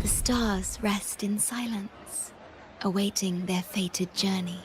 stars rest in silence, awaiting their fated journey.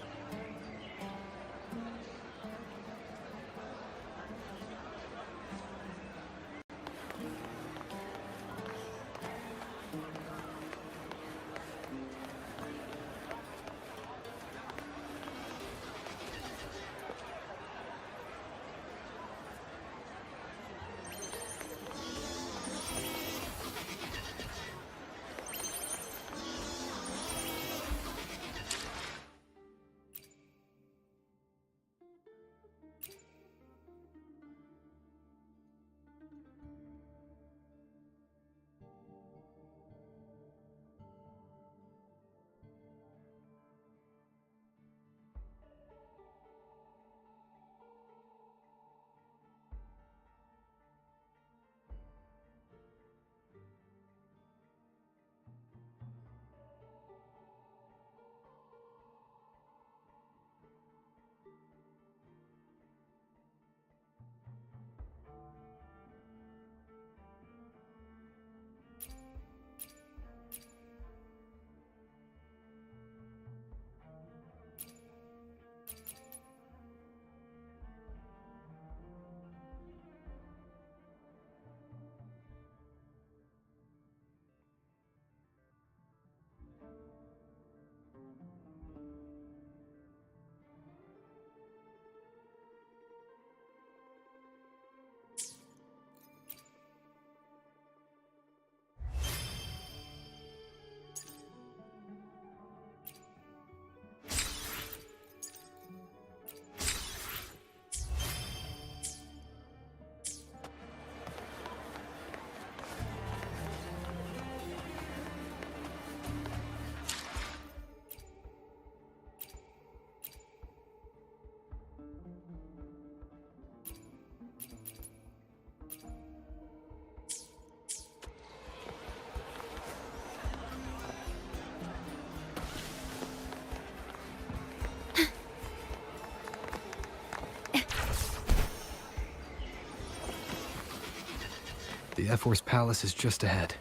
The F-Force Palace is just ahead.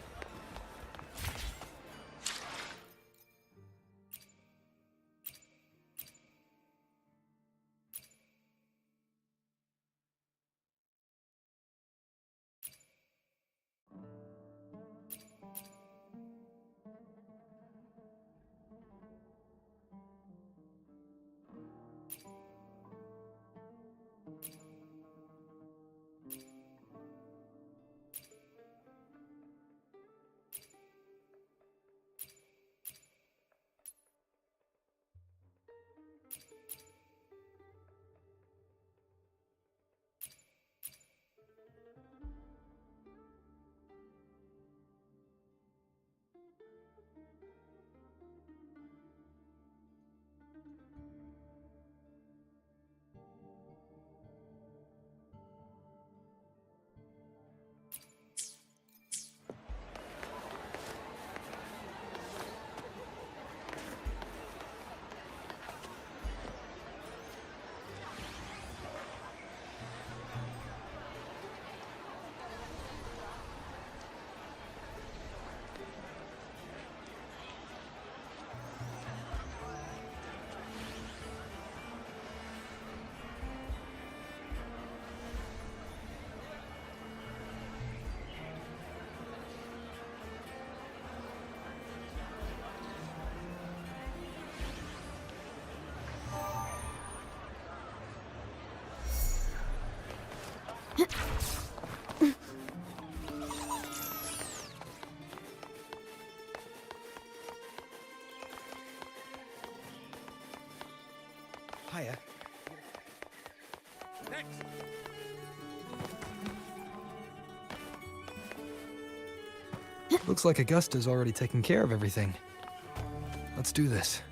Hiya. Looks like Augusta's already taken care of everything. Let's do this.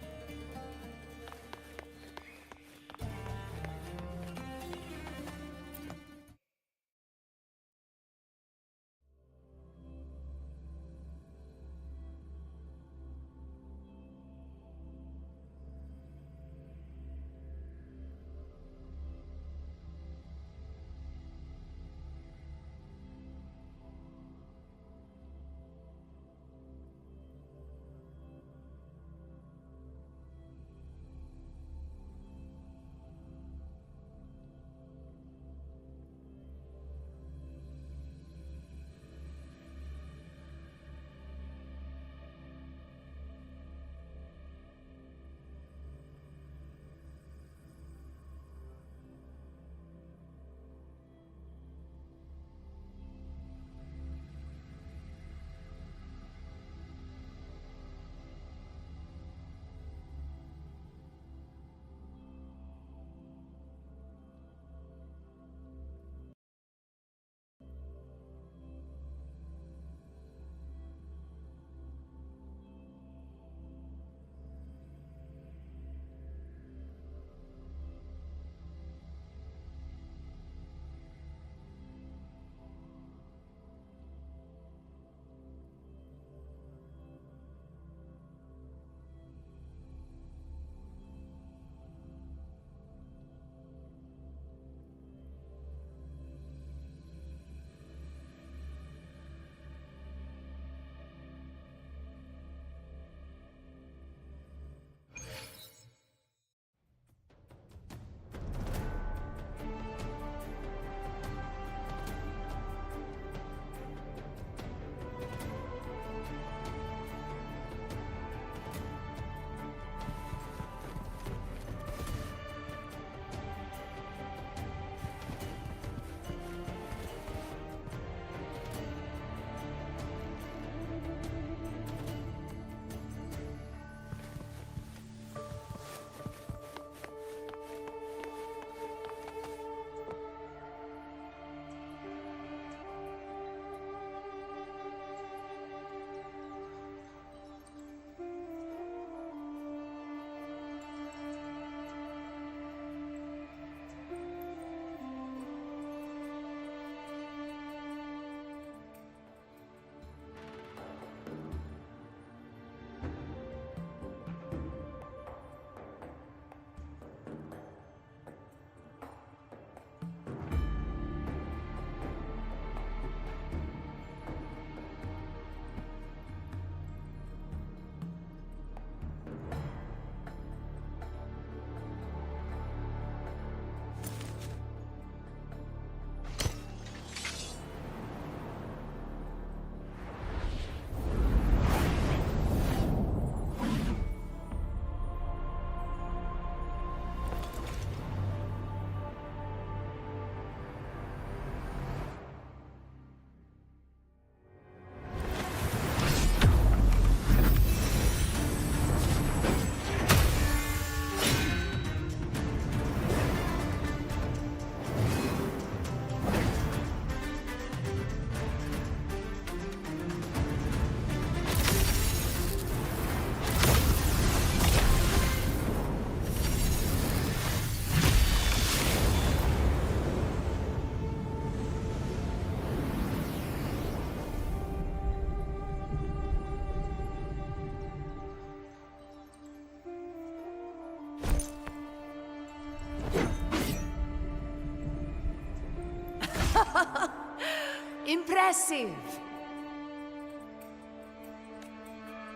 Impressive!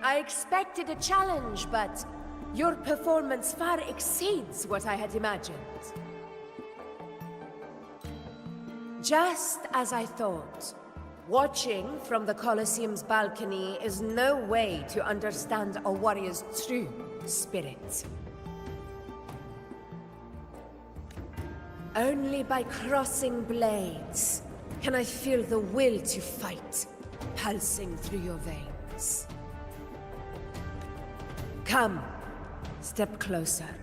I expected a challenge, but your performance far exceeds what I had imagined. Just as I thought, watching from the Colosseum's balcony is no way to understand a warrior's true spirit. Only by crossing blades can I feel the will to fight pulsing through your veins. Come, step closer.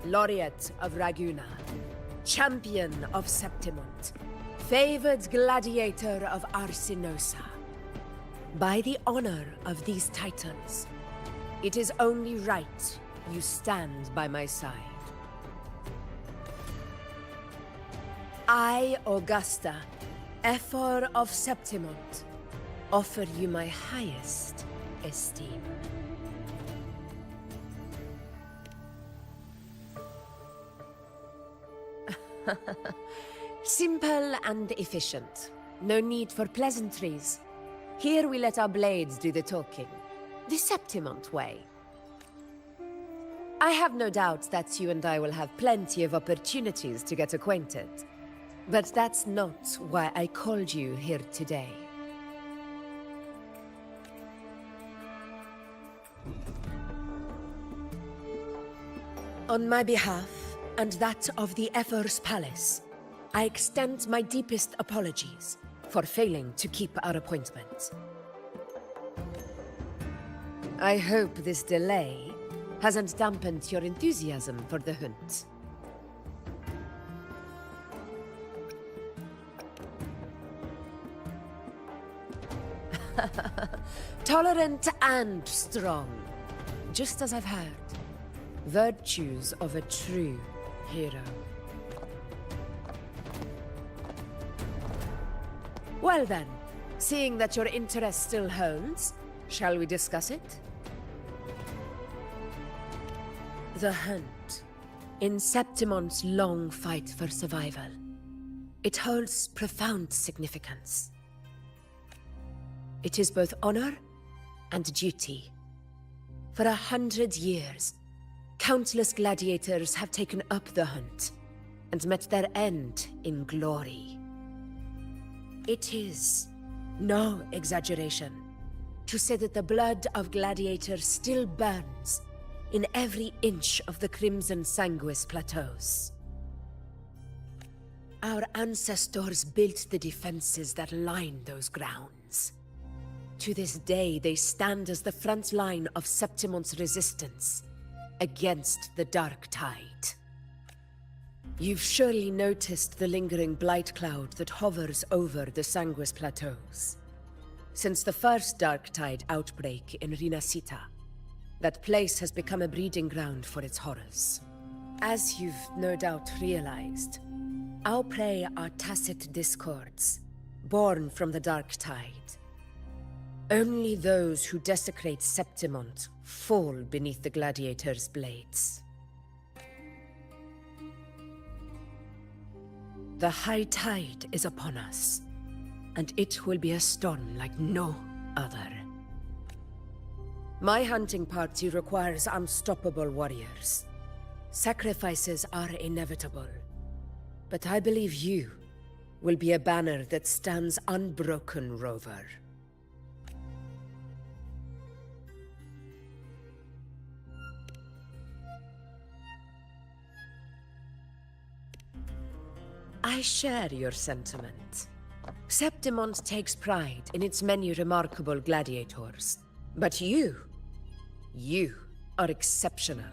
Laureate of Raguna, champion of Septimont, favored gladiator of Arsinosa. By the honor of these titans, it is only right you stand by my side. I, Augusta, Ephor of Septimont, offer you my highest esteem. Simple and efficient. No need for pleasantries. Here we let our blades do the talking. The Septimont way. I have no doubt that you and I will have plenty of opportunities to get acquainted. But that's not why I called you here today. On my behalf, and that of the Ephor's Palace, I extend my deepest apologies for failing to keep our appointment. I hope this delay hasn't dampened your enthusiasm for the hunt. Tolerant and strong, just as I've heard. Virtues of a true hero. Well then, seeing that your interest still holds, shall we discuss it? The hunt. In Septimont's long fight for survival. It holds profound significance. It is both honor and duty. For 100 years, countless gladiators have taken up the hunt and met their end in glory. It is no exaggeration to say that the blood of gladiators still burns in every inch of the Crimson Sanguis plateaus. Our ancestors built the defenses that line those grounds. To this day, they stand as the front line of Septimont's resistance against the Dark Tide. You've surely noticed the lingering blight cloud that hovers over the Sanguis plateaus. Since the first Dark Tide outbreak in Rinasita, that place has become a breeding ground for its horrors. As you've no doubt realized, our prey are tacit discords, born from the Dark Tide. Only those who desecrate Septimont fall beneath the gladiators' blades. The high tide is upon us, and it will be a storm like no other. My hunting party requires unstoppable warriors. Sacrifices are inevitable, but I believe you will be a banner that stands unbroken, Rover. I share your sentiment. Septimont takes pride in its many remarkable gladiators. But you are exceptional.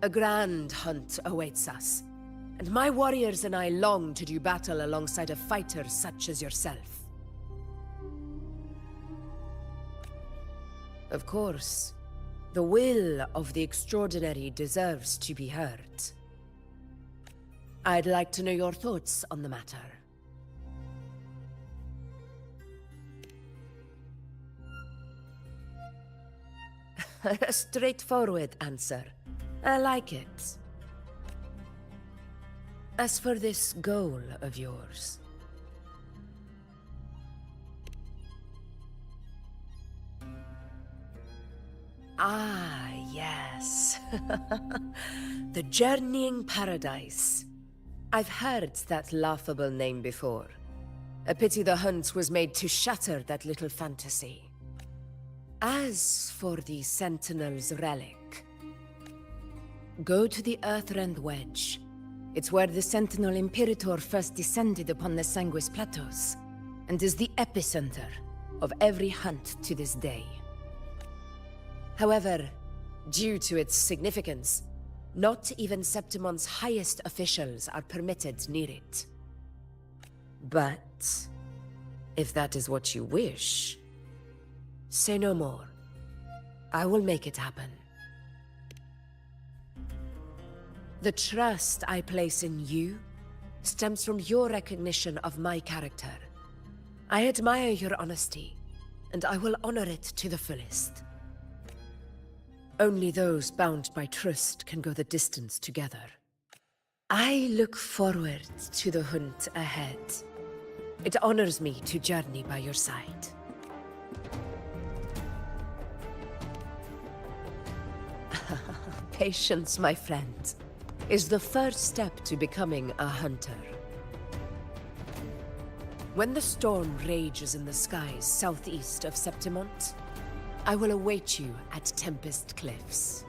A grand hunt awaits us, and my warriors and I long to do battle alongside a fighter such as yourself. Of course, the will of the extraordinary deserves to be heard. I'd like to know your thoughts on the matter. A straightforward answer. I like it. As for this goal of yours... Ah, yes. The Journeying Paradise. I've heard that laughable name before. A pity the hunt was made to shatter that little fantasy. As for the Sentinel's relic, go to the Earthrend Wedge. It's where the Sentinel Imperator first descended upon the Sanguis Plateaus, and is the epicenter of every hunt to this day. However, due to its significance, not even Septimon's highest officials are permitted near it. But if that is what you wish, say no more. I will make it happen. The trust I place in you stems from your recognition of my character. I admire your honesty, and I will honor it to the fullest. Only those bound by trust can go the distance together. I look forward to the hunt ahead. It honors me to journey by your side. Patience, my friend, is the first step to becoming a hunter. When the storm rages in the skies southeast of Septimont, I will await you at Tempest Cliffs.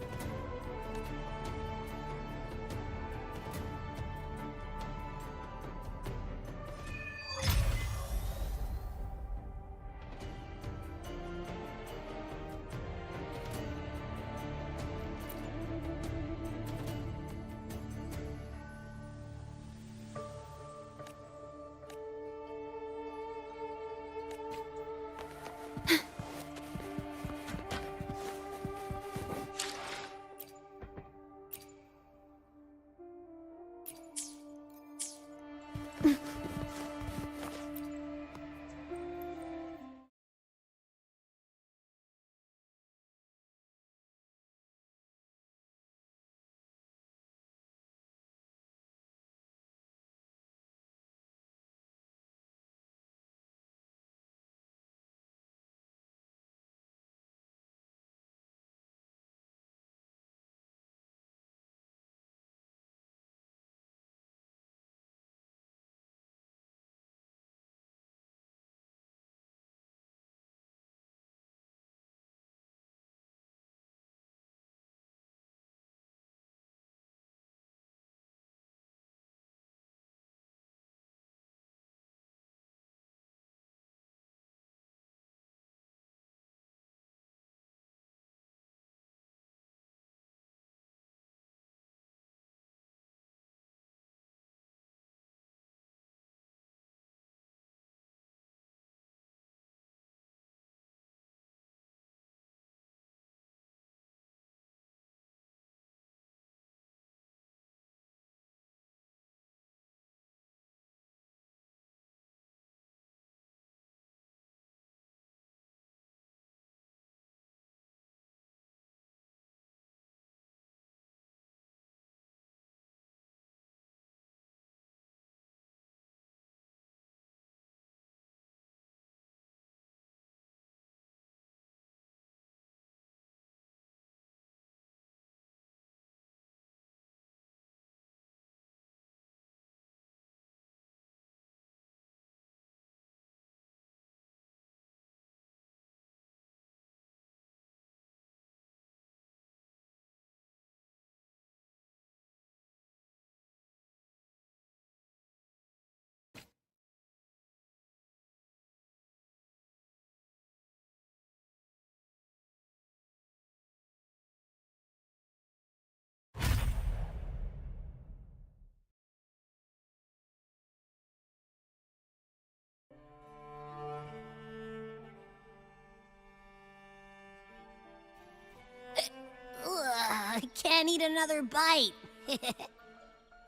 I can't eat another bite.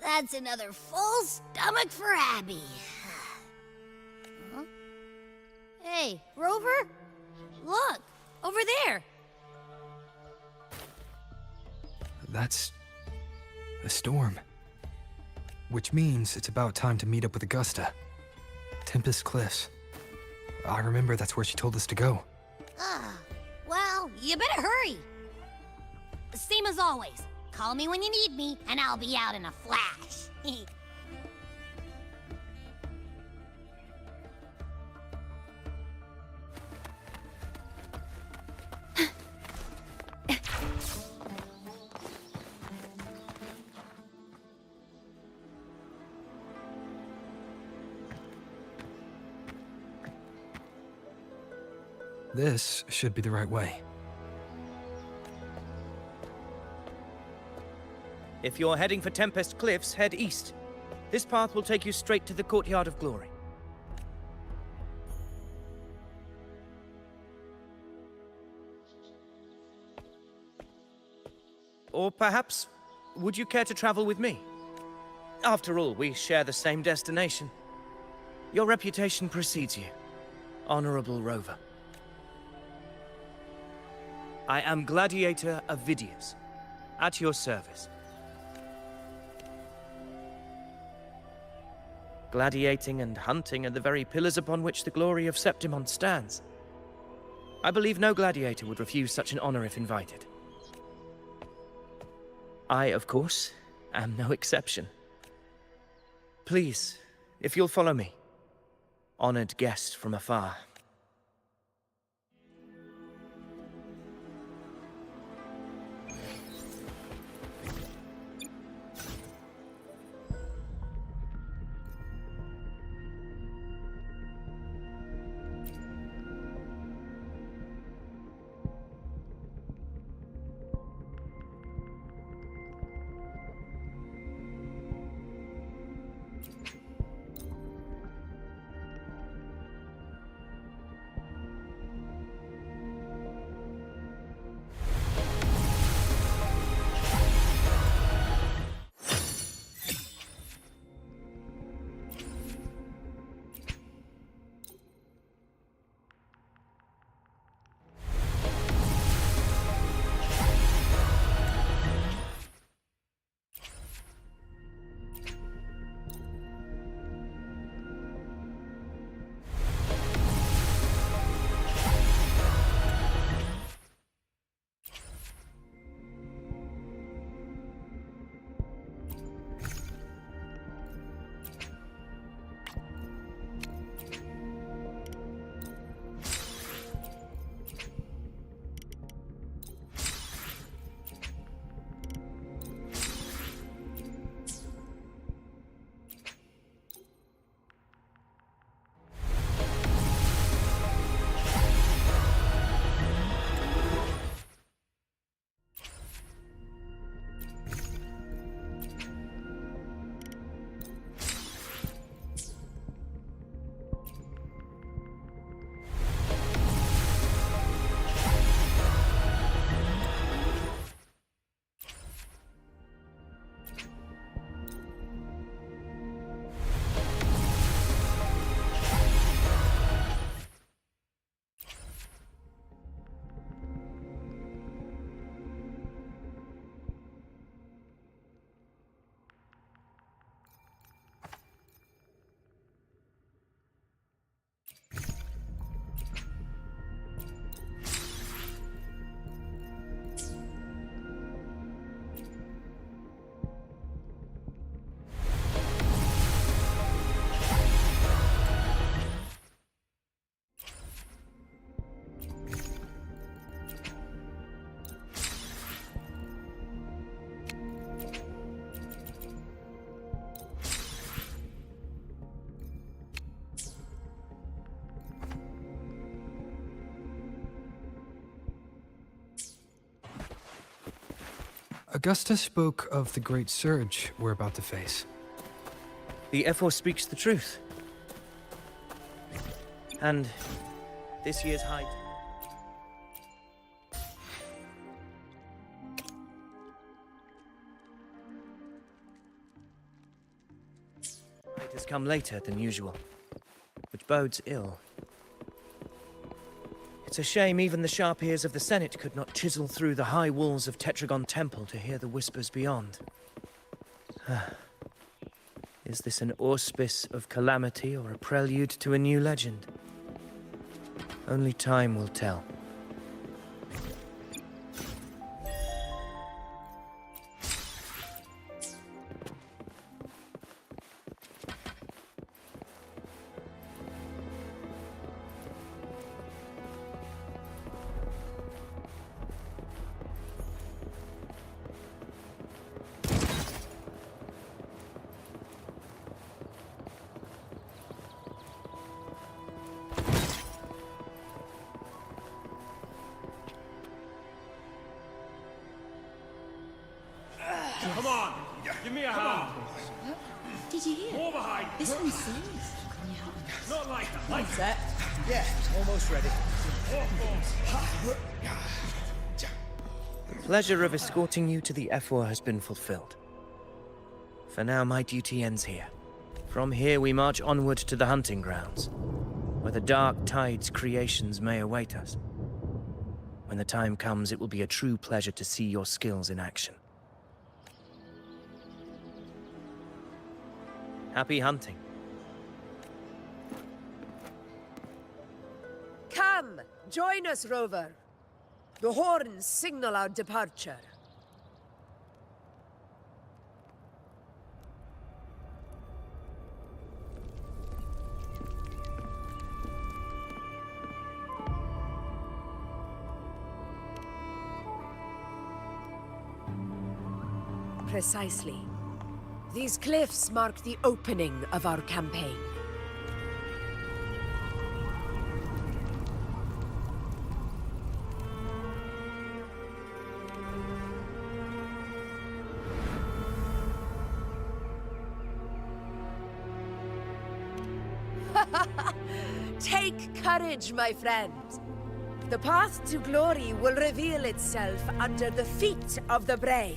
That's another full stomach for Abby. Huh? Hey, Rover? Look, over there. That's a storm. Which means it's about time to meet up with Augusta. Tempest Cliffs. I remember that's where she told us to go. Well, you better hurry. Same as always. Call me when you need me, and I'll be out in a flash. This should be the right way. If you're heading for Tempest Cliffs, head east. This path will take you straight to the Courtyard of Glory. Or perhaps, would you care to travel with me? After all, we share the same destination. Your reputation precedes you, Honorable Rover. I am Gladiator Avidius, at your service. Gladiating and hunting are the very pillars upon which the glory of Septimon stands. I believe no gladiator would refuse such an honor if invited. I, of course, am no exception. Please, if you'll follow me, honored guest from afar. Augusta spoke of the great surge we're about to face. The Ephor speaks the truth. And this year's height. has come later than usual, which bodes ill. It's a shame even the sharp ears of the Senate could not chisel through the high walls of Tetragon Temple to hear the whispers beyond. Is this an auspice of calamity or a prelude to a new legend? Only time will tell. Come on! Give me a hand! Did you hear? More behind! This one's serious. Not like that! Like Set. Yeah, almost ready. The pleasure of escorting you to the F4 has been fulfilled. For now, my duty ends here. From here, we march onward to the hunting grounds, where the Dark Tide's creations may await us. When the time comes, it will be a true pleasure to see your skills in action. Happy hunting. Come, join us, Rover. The horns signal our departure. Precisely. These cliffs mark the opening of our campaign. Take courage, my friend. The path to glory will reveal itself under the feet of the brave.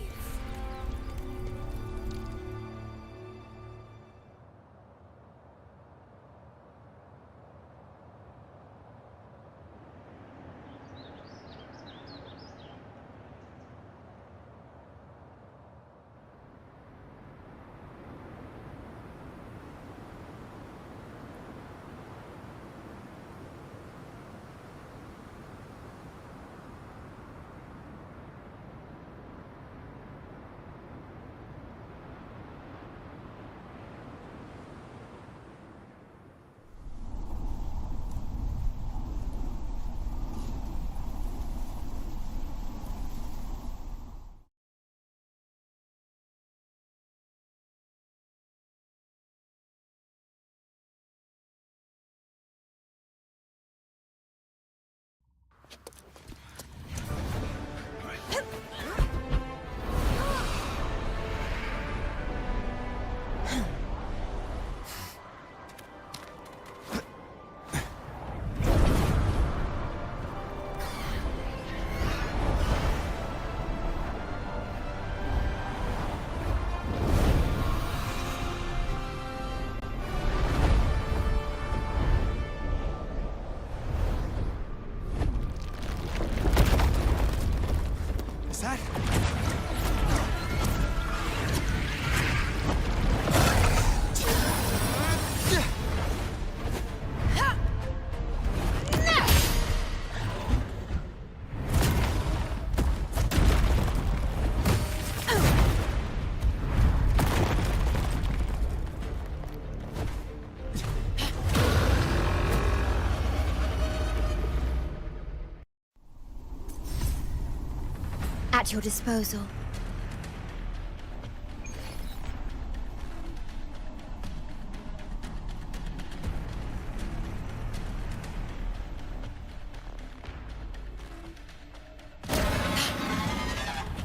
Is that? At your disposal.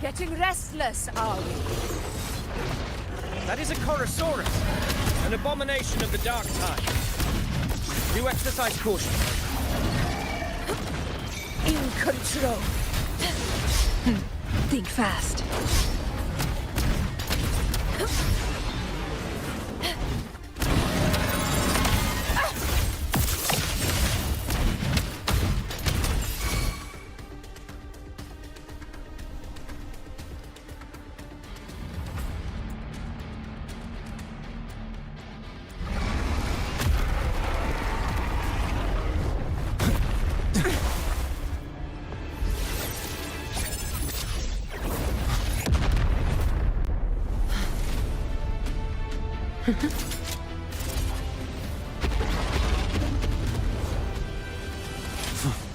Getting restless, are we? That is a Chorosaurus, an abomination of the Dark Tide. Do exercise caution. In control. Think fast.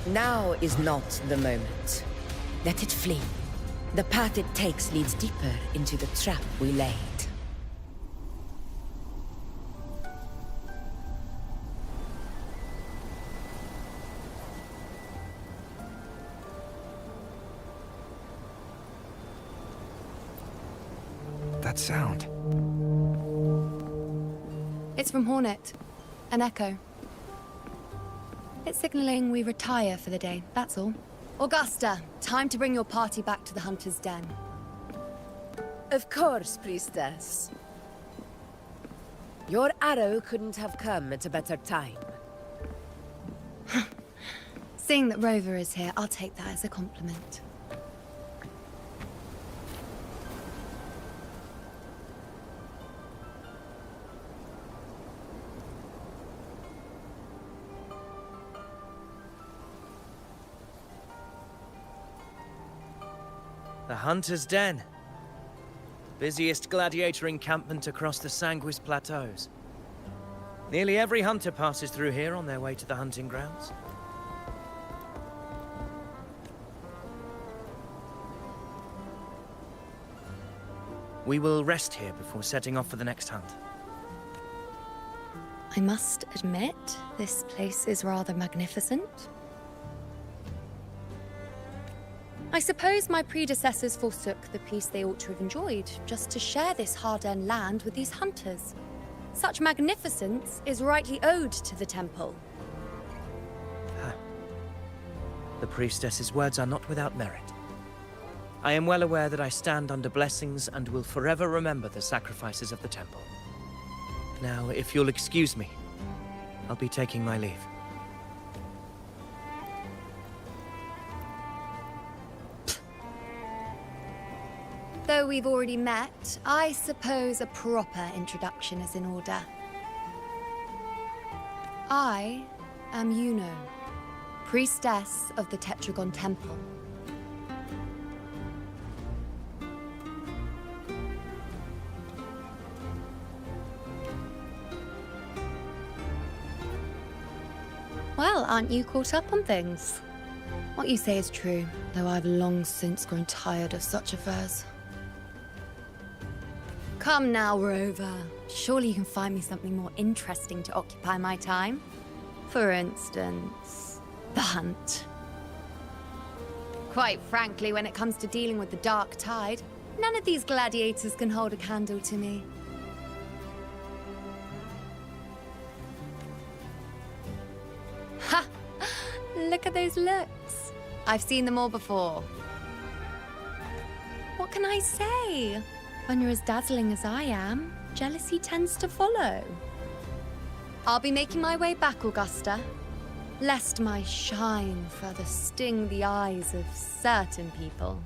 Now is not the moment. Let it flee. The path it takes leads deeper into the trap we laid. That sound. It's from Hornet. An echo. It's signaling we retire for the day, that's all. Augusta, time to bring your party back to the Hunter's Den. Of course, priestess. Your arrow couldn't have come at a better time. Seeing that Rover is here, I'll take that as a compliment. The Hunter's Den. Busiest gladiator encampment across the Sanguis Plateaus. Nearly every hunter passes through here on their way to the hunting grounds. We will rest here before setting off for the next hunt. I must admit, this place is rather magnificent. I suppose my predecessors forsook the peace they ought to have enjoyed, just to share this hard-earned land with these hunters. Such magnificence is rightly owed to the temple. The priestess's words are not without merit. I am well aware that I stand under blessings and will forever remember the sacrifices of the temple. Now, if you'll excuse me, I'll be taking my leave. Though we've already met, I suppose a proper introduction is in order. I am Yuno, priestess of the Tetragon Temple. Well, aren't you caught up on things? What you say is true, though I've long since grown tired of such affairs. Come now, Rover. Surely you can find me something more interesting to occupy my time. For instance, the hunt. Quite frankly, when it comes to dealing with the Dark Tide, none of these gladiators can hold a candle to me. Ha! Look at those looks. I've seen them all before. What can I say? When you're as dazzling as I am, jealousy tends to follow. I'll be making my way back, Augusta, lest my shine further sting the eyes of certain people.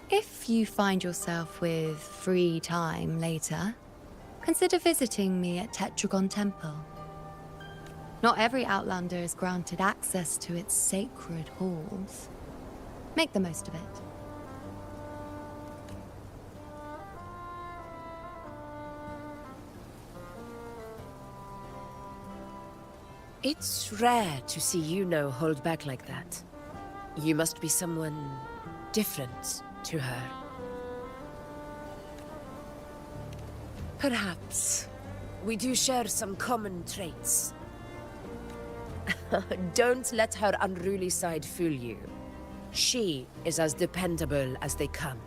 If you find yourself with free time later, consider visiting me at Tetragon Temple. Not every Outlander is granted access to its sacred halls. Make the most of it. It's rare to see Yuno hold back like that. You must be someone different to her. Perhaps we do share some common traits. Don't let her unruly side fool you. She is as dependable as they come.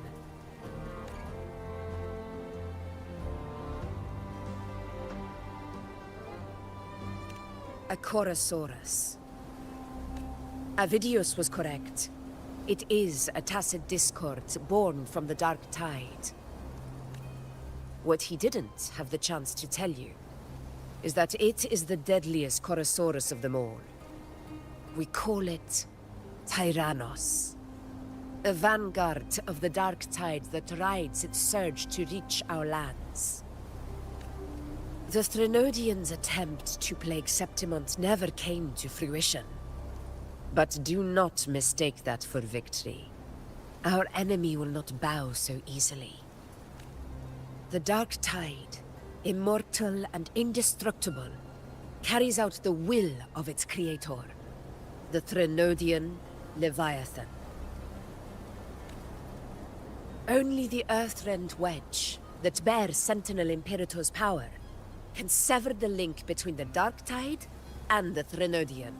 A Chorosaurus. Avidius was correct. It is a tacit discord born from the Dark Tide. What he didn't have the chance to tell you is that it is the deadliest Chorosaurus of them all. We call it Tyrannos. A vanguard of the Dark Tide that rides its surge to reach our lands. The Threnodians' attempt to plague Septimont never came to fruition. But do not mistake that for victory. Our enemy will not bow so easily. The Dark Tide, immortal and indestructible, carries out the will of its creator, the Threnodian Leviathan. Only the Earthrend Wedge, that bears Sentinel Imperator's power, can sever the link between the Dark Tide and the Threnodian,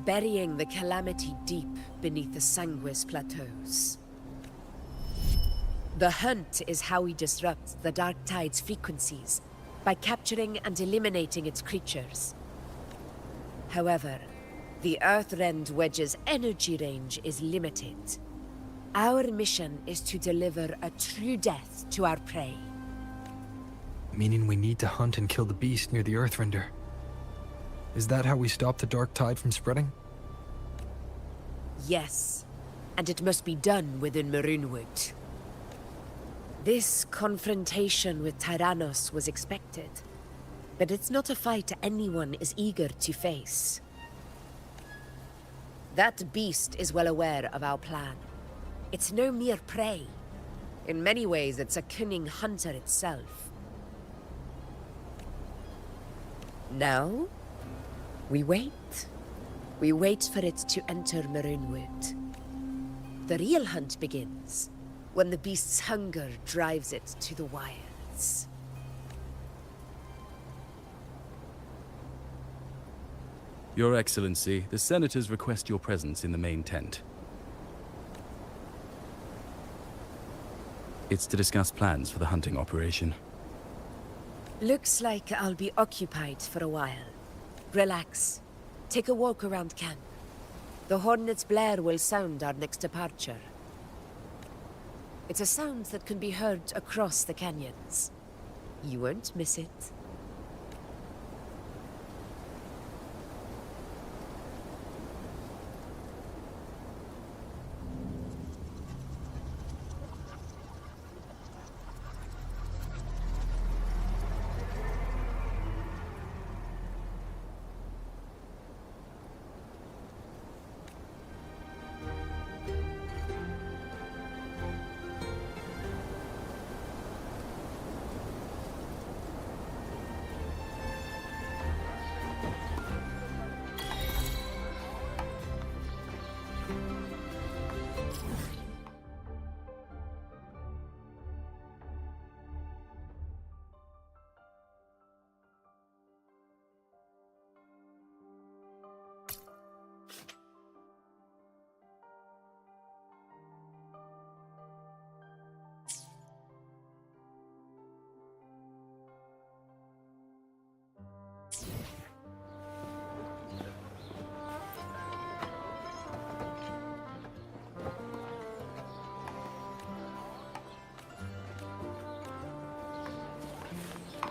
burying the calamity deep beneath the Sanguis Plateaus. The hunt is how we disrupt the Dark Tide's frequencies, by capturing and eliminating its creatures. However, the Earthrend Wedge's energy range is limited. Our mission is to deliver a true death to our prey. Meaning we need to hunt and kill the beast near the Earthrender. Is that how we stop the Dark Tide from spreading? Yes, and it must be done within Maroonwood. This confrontation with Tyrannos was expected, but it's not a fight anyone is eager to face. That beast is well aware of our plan. It's no mere prey. In many ways, it's a cunning hunter itself. Now, we wait. We wait for it to enter Maroonwood. The real hunt begins when the beast's hunger drives it to the wilds. Your Excellency, the Senators request your presence in the main tent. It's to discuss plans for the hunting operation. Looks like I'll be occupied for a while. Relax. Take a walk around camp. The Hornet's blare will sound our next departure. It's a sound that can be heard across the canyons. You won't miss it.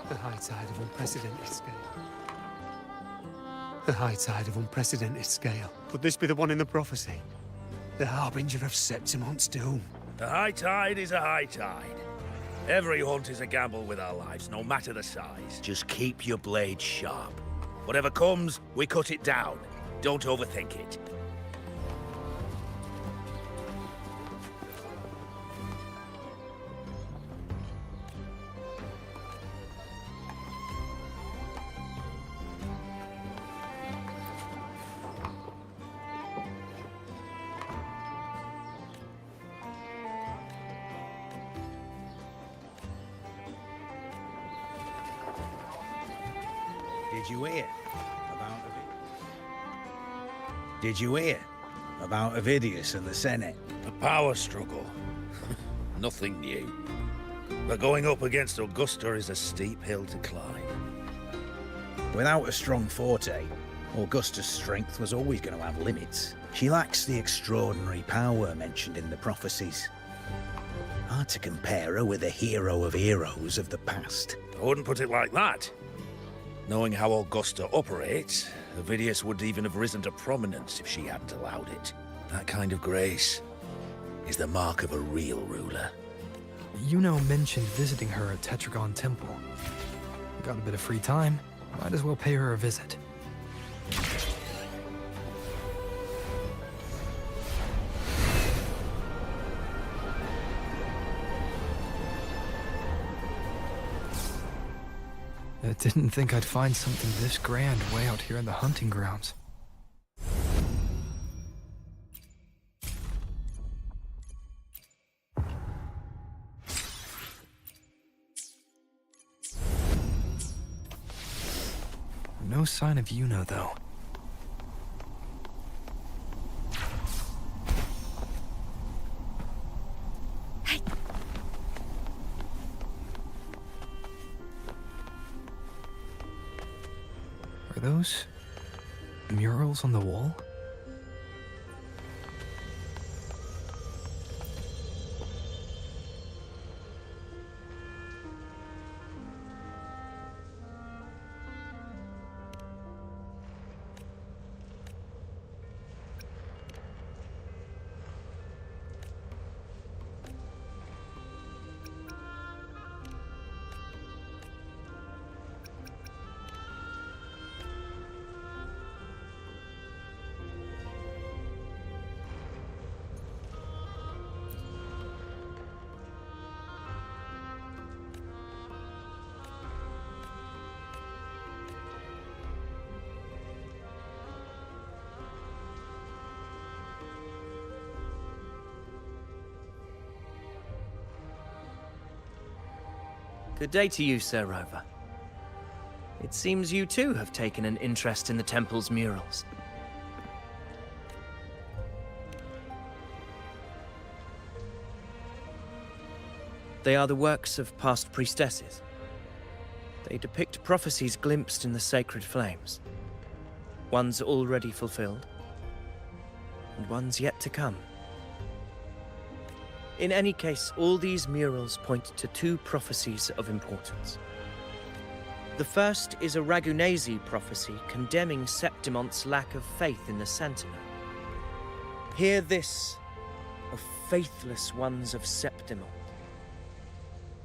The high tide of unprecedented scale. The high tide of unprecedented scale. Could this be the one in the prophecy? The harbinger of Septimon's doom. A high tide is a high tide. Every hunt is a gamble with our lives, no matter the size. Just keep your blade sharp. Whatever comes, we cut it down. Don't overthink it. Did you hear about Avidius and the Senate? A power struggle. Nothing new. But going up against Augusta is a steep hill to climb. Without a strong forte, Augusta's strength was always going to have limits. She lacks the extraordinary power mentioned in the prophecies. Hard to compare her with a hero of heroes of the past. I wouldn't put it like that. Knowing how Augusta operates, Avidius would even have risen to prominence if she hadn't allowed it. That kind of grace is the mark of a real ruler. Yuno mentioned visiting her at Tetragon Temple. Got a bit of free time, might as well pay her a visit. I didn't think I'd find something this grand way out here in the hunting grounds. No sign of Yuno, though. Hey. Are those murals on the wall? Good day to you, Sir Rover. It seems you too have taken an interest in the temple's murals. They are the works of past priestesses. They depict prophecies glimpsed in the sacred flames. Ones already fulfilled, and ones yet to come. In any case, all these murals point to two prophecies of importance. The first is a Ragunesi prophecy condemning Septimon's lack of faith in the Sentinel. Hear this, O faithless ones of Septimont.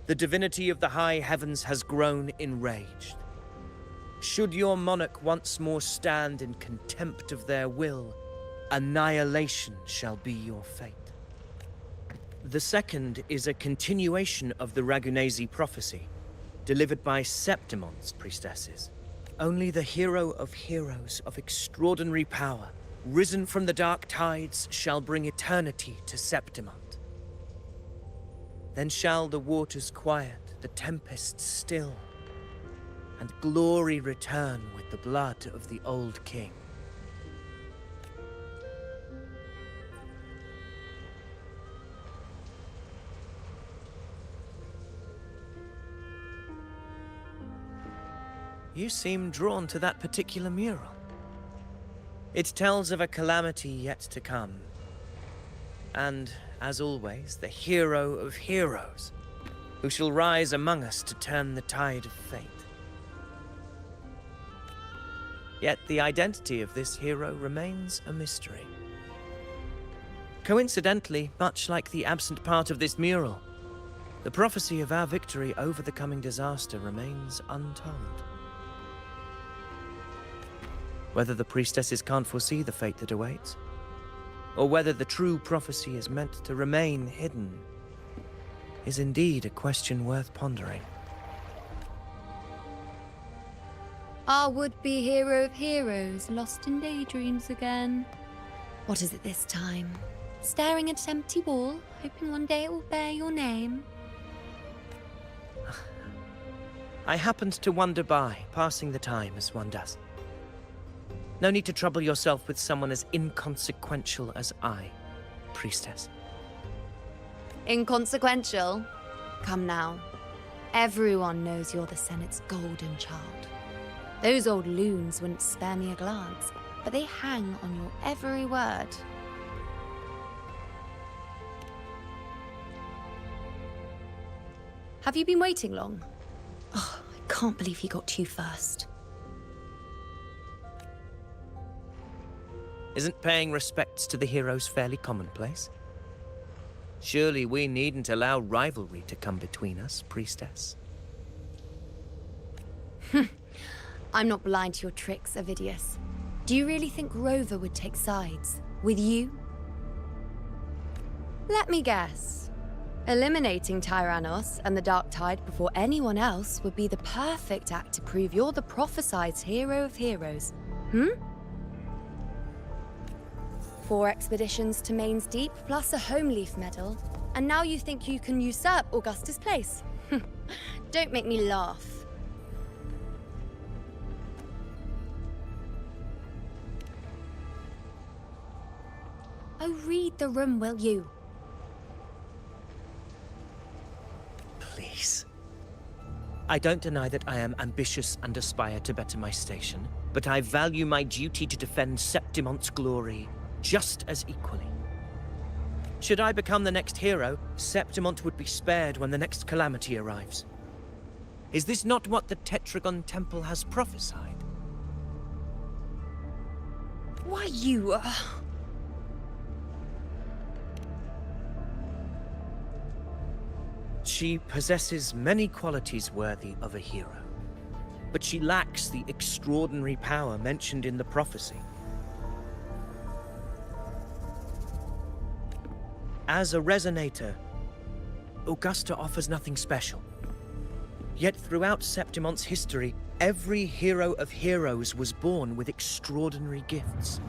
The divinity of the high heavens has grown enraged. Should your monarch once more stand in contempt of their will, annihilation shall be your fate. The second is a continuation of the Ragunesi prophecy, delivered by Septimon's priestesses. Only the hero of heroes of extraordinary power, risen from the dark tides, shall bring eternity to Septimont. Then shall the waters quiet, the tempests still, and glory return with the blood of the old king. You seem drawn to that particular mural. It tells of a calamity yet to come. And, as always, the hero of heroes, who shall rise among us to turn the tide of fate. Yet the identity of this hero remains a mystery. Coincidentally, much like the absent part of this mural, the prophecy of our victory over the coming disaster remains untold. Whether the priestesses can't foresee the fate that awaits, or whether the true prophecy is meant to remain hidden, is indeed a question worth pondering. Our would-be hero of heroes lost in daydreams again. What is it this time? Staring at an empty wall, hoping one day it will bear your name? I happened to wander by, passing the time as one does. No need to trouble yourself with someone as inconsequential as I, priestess. Inconsequential? Come now. Everyone knows you're the Senate's golden child. Those old loons wouldn't spare me a glance, but they hang on your every word. Have you been waiting long? Oh, I can't believe he got to you first. Isn't paying respects to the heroes fairly commonplace? Surely we needn't allow rivalry to come between us, priestess. I'm not blind to your tricks, Avidius. Do you really think Rover would take sides with you? Let me guess. Eliminating Tyrannos and the Dark Tide before anyone else would be the perfect act to prove you're the prophesized hero of heroes. 4 expeditions to Main's Deep, plus a Home Leaf medal, and now you think you can usurp Augusta's place? Don't make me laugh. Oh, read the room, will you? Please. I don't deny that I am ambitious and aspire to better my station, but I value my duty to defend Septimont's glory just as equally. Should I become the next hero, Septimont would be spared when the next calamity arrives. Is this not what the Tetragon Temple has prophesied? Why, you... She possesses many qualities worthy of a hero, but she lacks the extraordinary power mentioned in the prophecy. As a resonator, Augusta offers nothing special. Yet throughout Septimont's history, every hero of heroes was born with extraordinary gifts.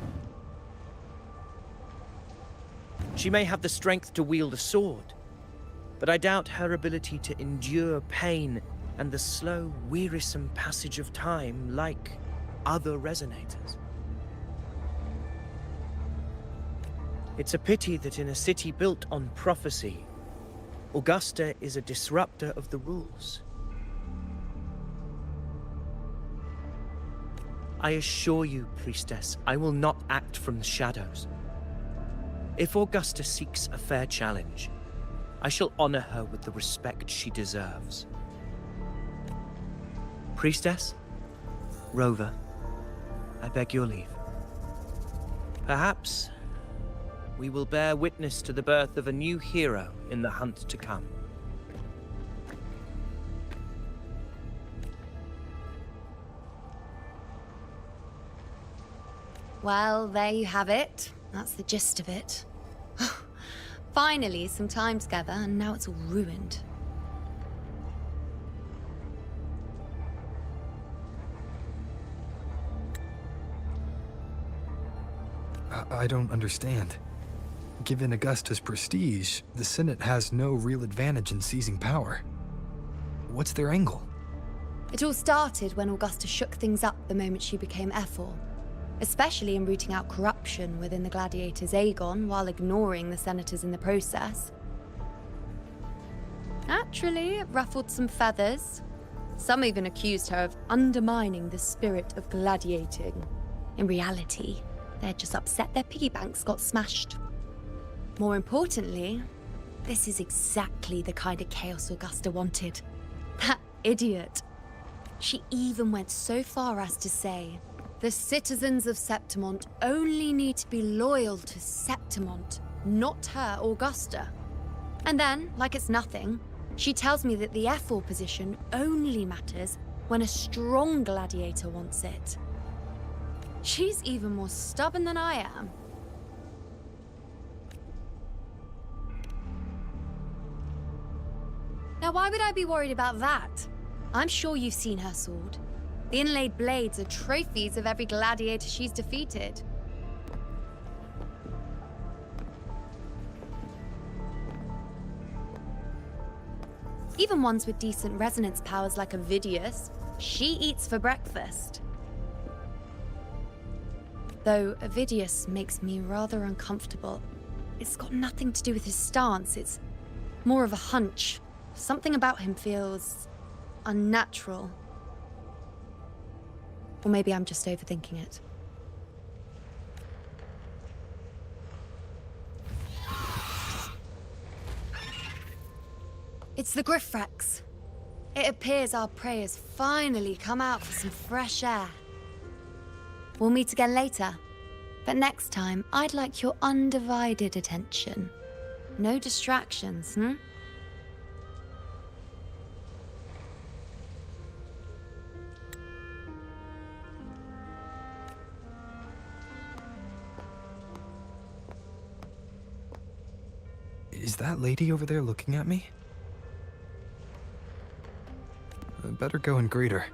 She may have the strength to wield a sword, but I doubt her ability to endure pain and the slow, wearisome passage of time like other resonators. It's a pity that in a city built on prophecy, Augusta is a disruptor of the rules. I assure you, Priestess, I will not act from the shadows. If Augusta seeks a fair challenge, I shall honor her with the respect she deserves. Priestess, Rover, I beg your leave. Perhaps we will bear witness to the birth of a new hero in the hunt to come. Well, there you have it. That's the gist of it. Finally, some time together, and now it's all ruined. I don't understand. Given Augusta's prestige, the Senate has no real advantage in seizing power. What's their angle? It all started when Augusta shook things up the moment she became Ephor, especially in rooting out corruption within the gladiators' Aegon while ignoring the senators in the process. Naturally, it ruffled some feathers. Some even accused her of undermining the spirit of gladiating. In reality, they're just upset their piggy banks got smashed. More importantly, this is exactly the kind of chaos Augusta wanted. That idiot. She even went so far as to say, the citizens of Septimont only need to be loyal to Septimont, not her, Augusta. And then, like it's nothing, she tells me that the Ephor position only matters when a strong gladiator wants it. She's even more stubborn than I am. Now, why would I be worried about that? I'm sure you've seen her sword. The inlaid blades are trophies of every gladiator she's defeated. Even ones with decent resonance powers like Avidius, she eats for breakfast. Though Avidius makes me rather uncomfortable. It's got nothing to do with his stance, it's more of a hunch. Something about him feels unnatural. Or maybe I'm just overthinking it. It's the Griffrex. It appears our prey has finally come out for some fresh air. We'll meet again later. But next time, I'd like your undivided attention. No distractions, Is Is that lady over there looking at me? I better go and greet her.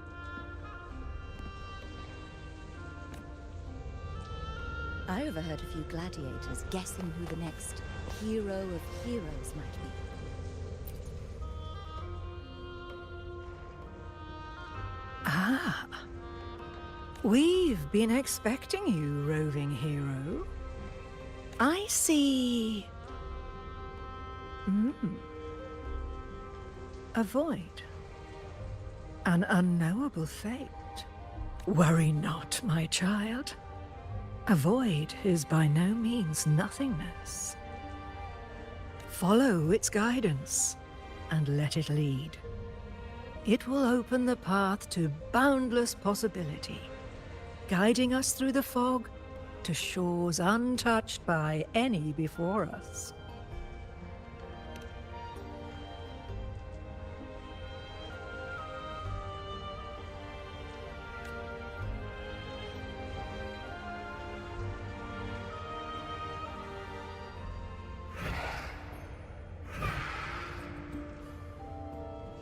I overheard a few gladiators guessing who the next hero of heroes might be. Ah. We've been expecting you, roving hero. I see... A void. An unknowable fate. Worry not, my child. A void is by no means nothingness. Follow its guidance, and let it lead. It will open the path to boundless possibility, guiding us through the fog to shores untouched by any before us.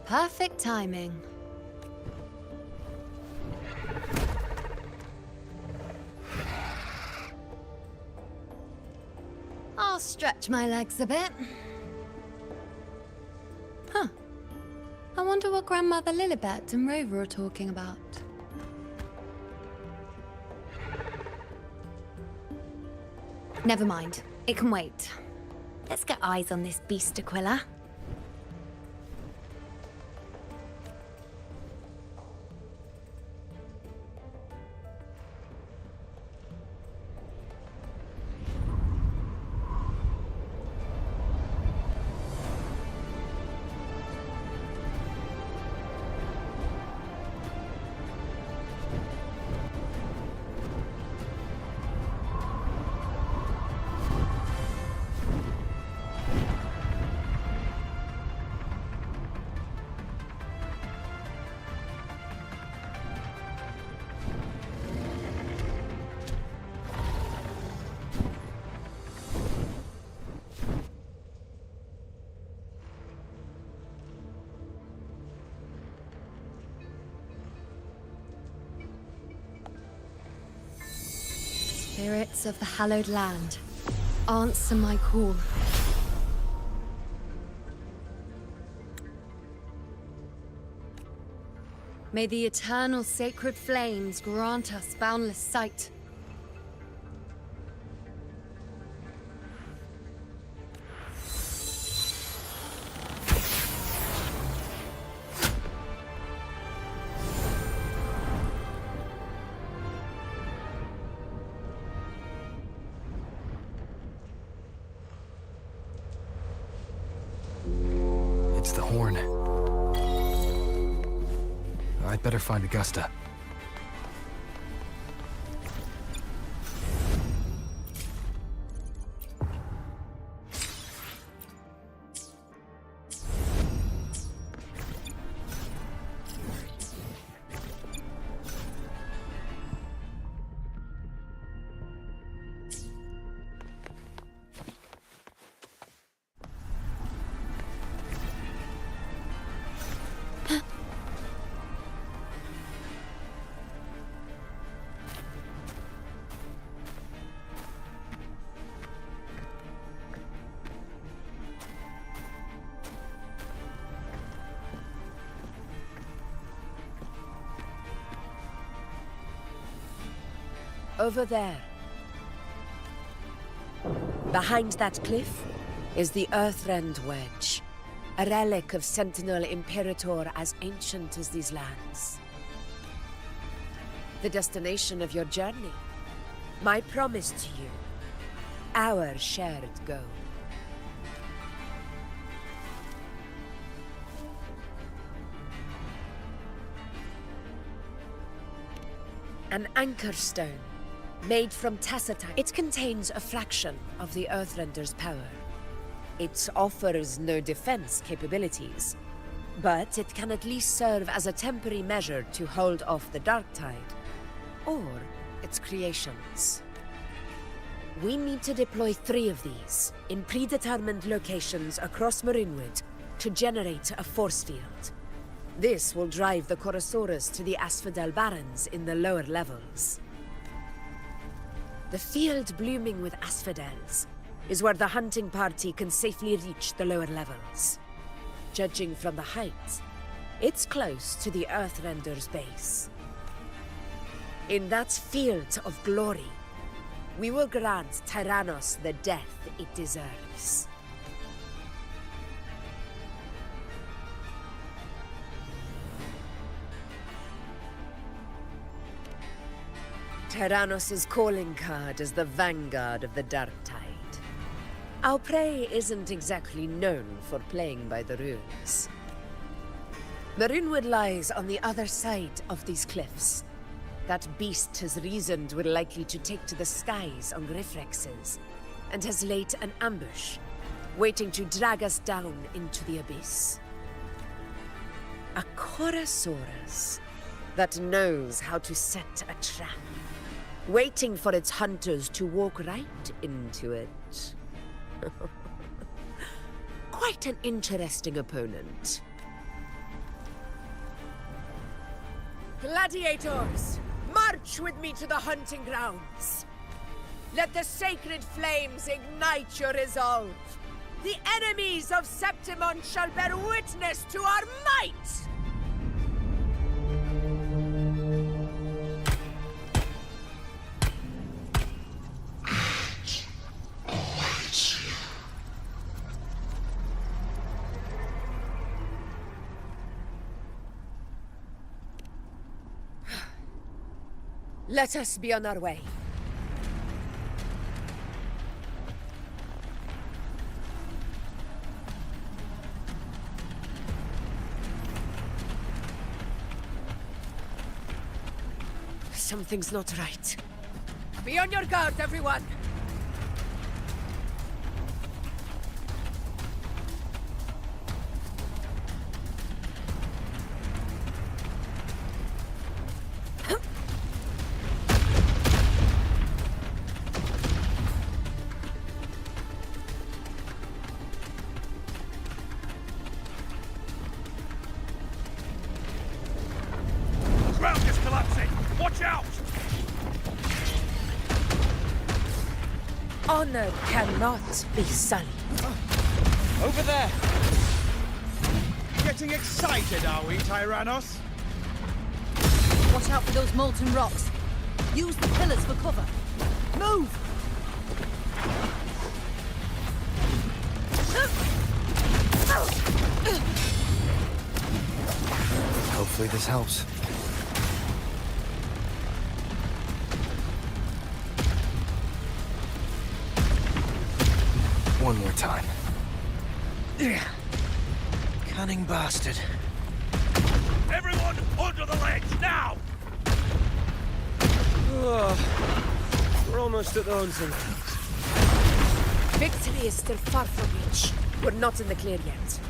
Perfect timing. I'll stretch my legs a bit. Huh. I wonder what Grandmother Lilibet and Rover are talking about. Never mind. It can wait. Let's get eyes on this beast, Aquila. Spirits of the hallowed land, answer my call. May the eternal sacred flames grant us boundless sight. It's the horn. I'd better find Augusta. Over there. Behind that cliff is the Earthrend Wedge, a relic of Sentinel Imperator as ancient as these lands. The destination of your journey, my promise to you, our shared goal. An anchor stone, made from tacitite. It contains a fraction of the Earthrender's power. It offers no defense capabilities, but it can at least serve as a temporary measure to hold off the dark tide, or its creations. We need to deploy 3 of these in predetermined locations across Marinwood to generate a force field. This will drive the Chorosaurus to the Asphodel Barrens in the lower levels. The field blooming with asphodels is where the hunting party can safely reach the lower levels. Judging from the height, it's close to the Earthrender's base. In that field of glory, we will grant Tyrannos the death it deserves. Tyrannos' calling card is the vanguard of the Dark Tide. Our prey isn't exactly known for playing by the rules. Marinwood lies on the other side of these cliffs. That beast has reasoned we're likely to take to the skies on Griffrexes, and has laid an ambush, waiting to drag us down into the abyss. A Chorosaurus that knows how to set a trap, waiting for its hunters to walk right into it. Quite an interesting opponent. Gladiators, march with me to the hunting grounds. Let the sacred flames ignite your resolve. The enemies of Septimon shall bear witness to our might! Let us be on our way. Something's not right. Be on your guard, everyone! Ground is collapsing! Watch out! Honor cannot be sullied. Over there! Getting excited, are we, Tyrannos? Watch out for those molten rocks. Use the pillars for cover. Move! Hopefully this helps. One more time. Cunning bastard. Everyone onto the ledge, now! We're almost at the hunting. Victory is still far from reach. We're not in the clear yet.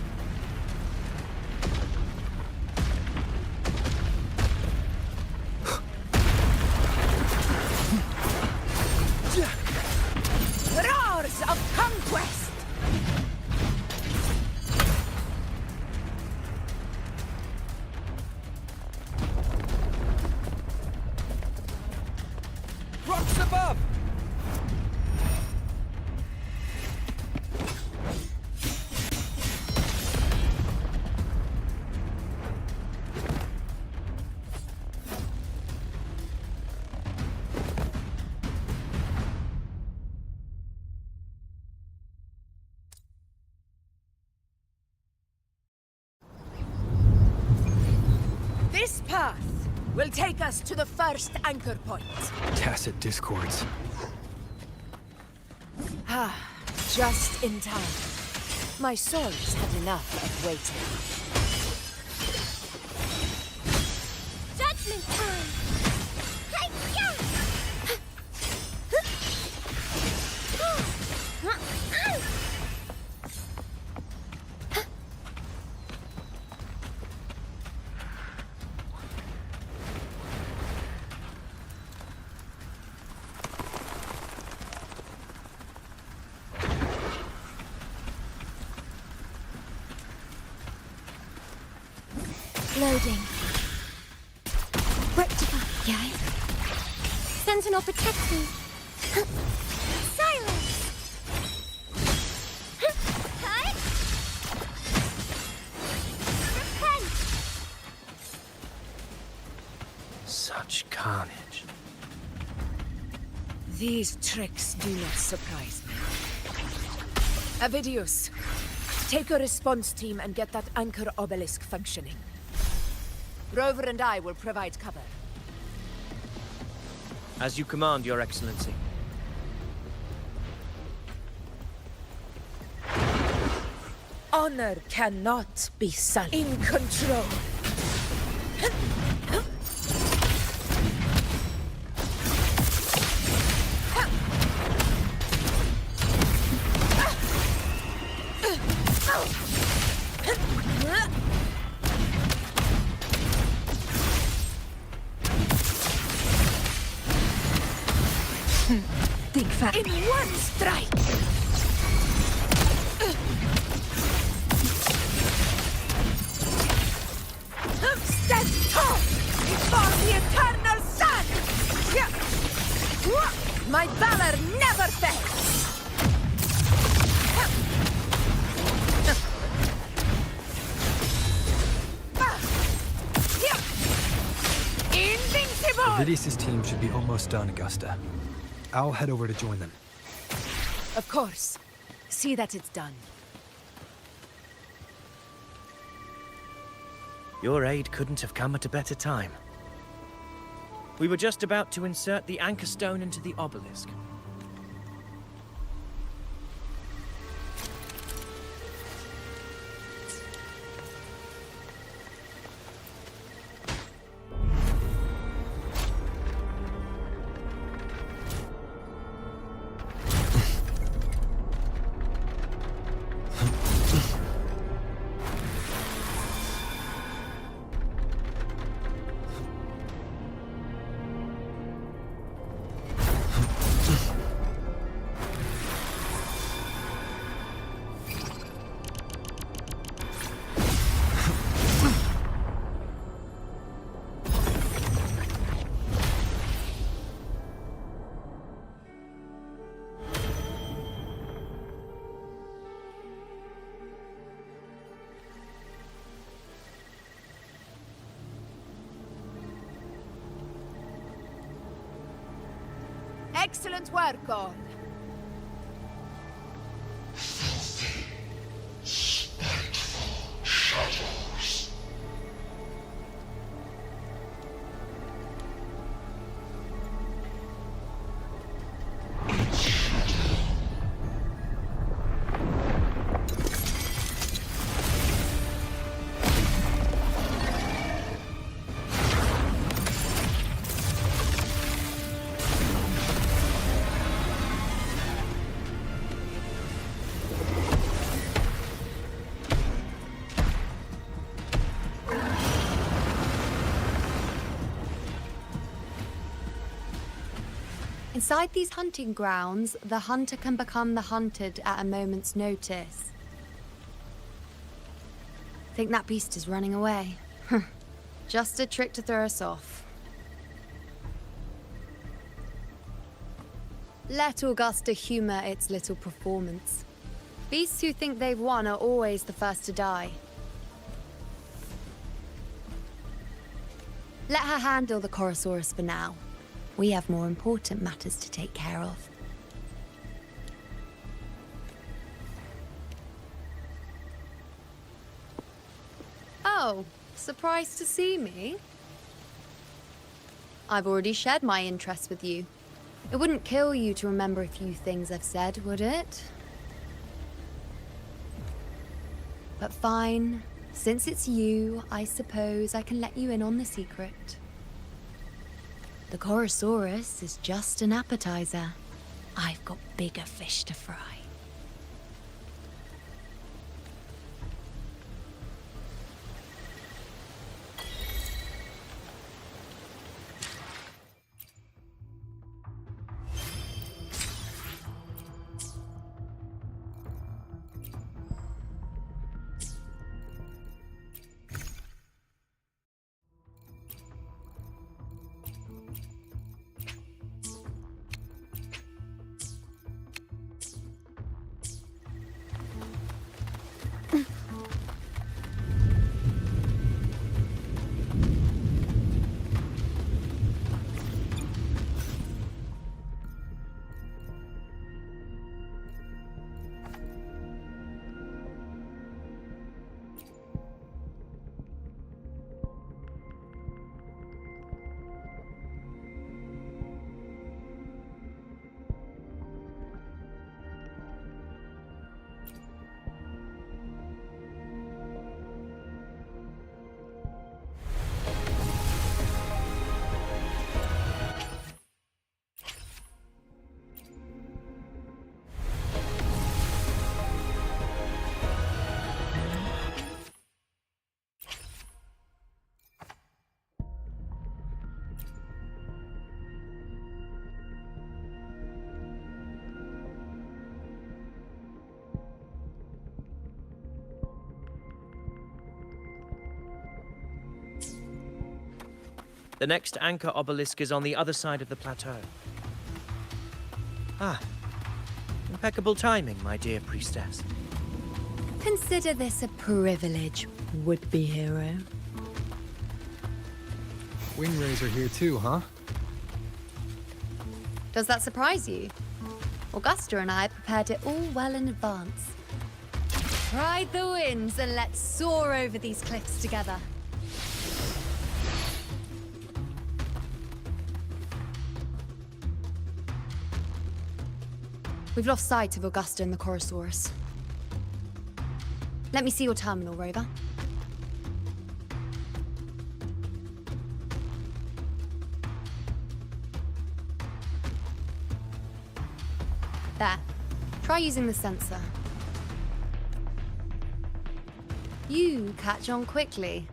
Roars of conquest! Rocks above! This path will take us to the first anchor point. Tacit discords. Ah, just in time. My swords had enough of waiting. Judgment time! Loading. Rectify. Yeah. Sentinel protect me. Silence! Cut! Repent! Such carnage. These tricks do not surprise me. Avidius, take a response team and get that anchor obelisk functioning. Rover and I will provide cover. As you command, Your Excellency. Honor cannot be sullied. In control. Think fast. In one strike! Stand tall before the eternal sun! My valor never fails! Invincible! Vidius' team should be almost done, Augusta. I'll head over to join them. Of course. See that it's done. Your aid couldn't have come at a better time. We were just about to insert the anchor stone into the obelisk. Excellent work, all. Inside these hunting grounds, the hunter can become the hunted at a moment's notice. Think that beast is running away? Just a trick to throw us off. Let Augusta humor its little performance. Beasts who think they've won are always the first to die. Let her handle the Chorosaurus for now. We have more important matters to take care of. Oh, surprised to see me? I've already shared my interest with you. It wouldn't kill you to remember a few things I've said, would it? But fine. Since it's you, I suppose I can let you in on the secret. The Chorosaurus is just an appetizer. I've got bigger fish to fry. The next anchor obelisk is on the other side of the plateau. Ah. Impeccable timing, my dear priestess. Consider this a privilege, would-be hero. Wingrays are here too, huh? Does that surprise you? Augusta and I prepared it all well in advance. Ride the winds and let's soar over these cliffs together. We've lost sight of Augusta and the Chorosaurus. Let me see your terminal, Rover. There. Try using the sensor. You catch on quickly.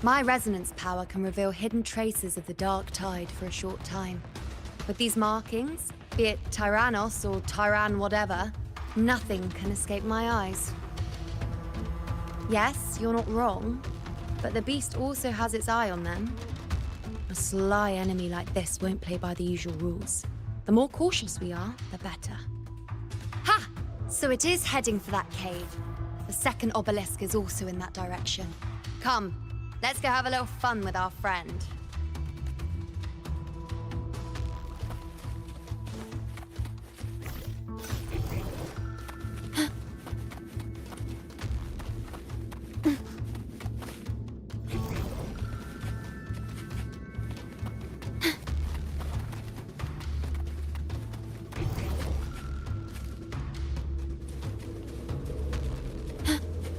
My resonance power can reveal hidden traces of the dark tide for a short time. With these markings, be it Tyrannos or Tyran whatever, nothing can escape my eyes. Yes, you're not wrong, but the beast also has its eye on them. A sly enemy like this won't play by the usual rules. The more cautious we are, the better. Ha! So it is heading for that cave. The second obelisk is also in that direction. Come, let's go have a little fun with our friend.